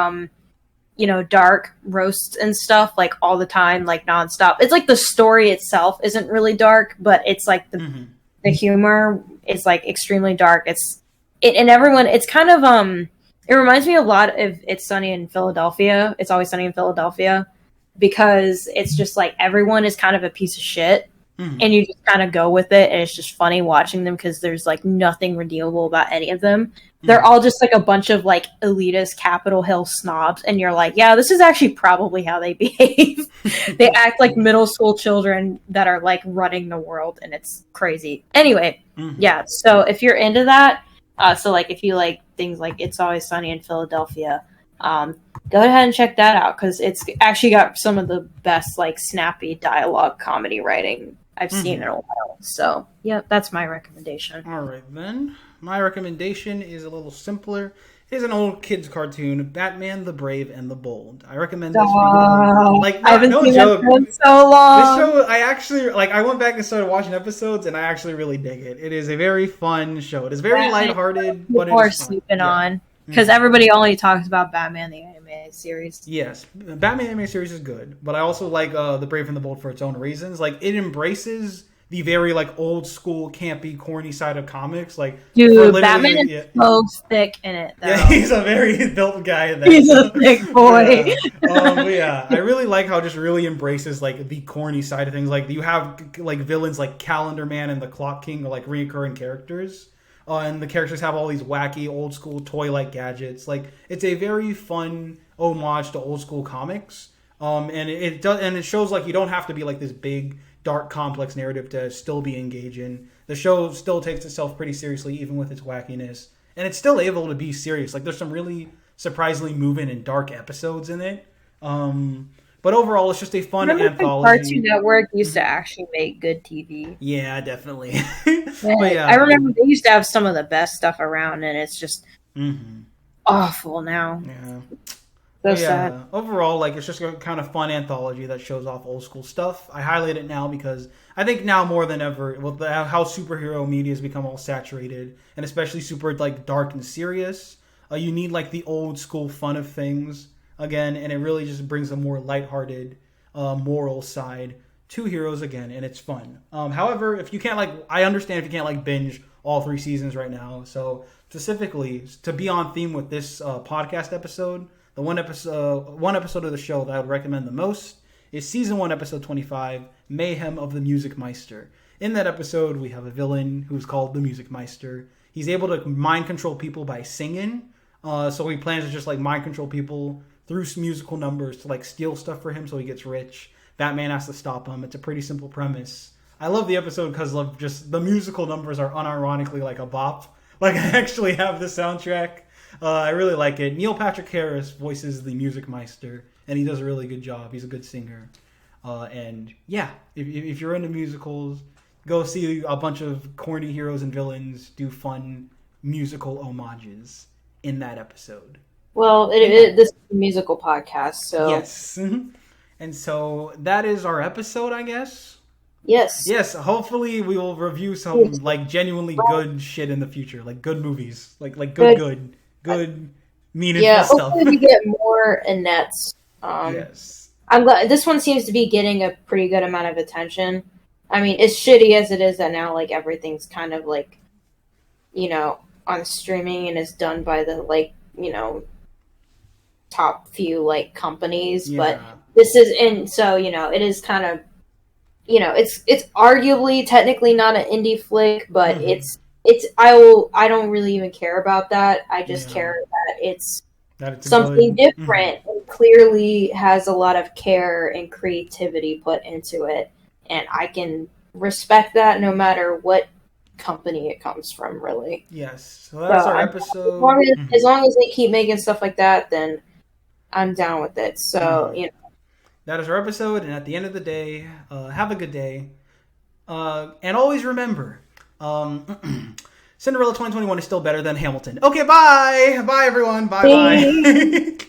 S3: dark roasts and stuff like all the time, like nonstop. It's like the story itself isn't really dark, but it's like the humor is like extremely dark. And everyone, it's kind of it reminds me a lot of It's Sunny in Philadelphia. It's Always Sunny in Philadelphia, because it's just like everyone is kind of a piece of shit. And you just kind of go with it, and it's just funny watching them because there's like nothing redeemable about any of them. They're all just like a bunch of like elitist Capitol Hill snobs, and you're like, yeah, this is actually probably how they behave. They act like middle school children that are like running the world, and it's crazy. Anyway, yeah. So if you're into that, so like if you like things like It's Always Sunny in Philadelphia, go ahead and check that out, because it's actually got some of the best like snappy dialogue comedy writing I've seen in a while. So, yeah, that's my recommendation.
S1: All right, then. My recommendation is a little simpler. It is an old kids cartoon, Batman the Brave and the Bold. I recommend this for like,
S3: I haven't seen
S1: joke.
S3: That in so long.
S1: This show, I actually, like, I went back and started watching episodes, and I actually really dig it. It is a very fun show. It is very lighthearted, but it is fun.
S3: Sleeping on. Because everybody only talks about Batman the animated series.
S1: Yes, Batman animated series is good, but I also like The Brave and the Bold for its own reasons. Like, it embraces the very like old school, campy, corny side of comics. Like,
S3: dude, Batman is so thick in it. Though.
S1: Yeah, he's a very built guy.
S3: He's a thick boy.
S1: But yeah, I really like how it just really embraces like the corny side of things. Like, you have like villains like Calendar Man and the Clock King are like recurring characters. And the characters have all these wacky old school toy-like gadgets. Like, it's a very fun homage to old school comics. And it does, and it shows like you don't have to be like this big, dark, complex narrative to still be engaging. The show still takes itself pretty seriously, even with its wackiness, and it's still able to be serious. Like, there's some really surprisingly moving and dark episodes in it. But overall, it's just a fun anthology.
S3: Cartoon Network used to actually make good TV.
S1: Yeah, definitely.
S3: But yeah, I remember they used to have some of the best stuff around, and it's just awful now.
S1: Yeah.
S3: So sad.
S1: Overall, like, it's just a kind of fun anthology that shows off old school stuff. I highlight it now because I think now more than ever, with how superhero media has become all saturated, and especially super like dark and serious, you need like the old school fun of things again, and it really just brings a more lighthearted, moral side to heroes again, and it's fun. However, if you can't like, I understand if you can't like binge all 3 seasons right now. So specifically, to be on theme with this podcast episode, the one episode of the show that I would recommend the most is season 1, episode 25, Mayhem of the Music Meister. In that episode, we have a villain who's called the Music Meister. He's able to mind control people by singing. So he plans to just like mind control people through some musical numbers to like steal stuff for him so he gets rich. Batman has to stop him. It's a pretty simple premise. I love the episode because of just the musical numbers are unironically like a bop. Like, I actually have the soundtrack. I really like it. Neil Patrick Harris voices the Music Meister, and he does a really good job. He's a good singer. And yeah, if you're into musicals, go see a bunch of corny heroes and villains do fun musical homages in that episode.
S3: Well, this is a musical podcast, so...
S1: Yes. And so that is our episode, I guess.
S3: Yes.
S1: Yes, hopefully we will review some like genuinely good shit in the future, like good movies, like good meaningful stuff.
S3: Hopefully we get more Annettes.
S1: Yes.
S3: I'm glad this one seems to be getting a pretty good amount of attention. I mean, as shitty as it is that now like everything's kind of like, on streaming and is done by the like, top few like companies, but this is it is kind of it's arguably technically not an indie flick, but I don't really even care about that. I just care that it's something different and clearly has a lot of care and creativity put into it, and I can respect that no matter what company it comes from, really.
S1: Yes. So that's our episode.
S3: As long as they keep making stuff like that, then I'm down with it. So,
S1: That is our episode, and at the end of the day, have a good day. And always remember, Cinderella 2021 is still better than Hamilton. Okay, bye! Bye, everyone. Bye-bye.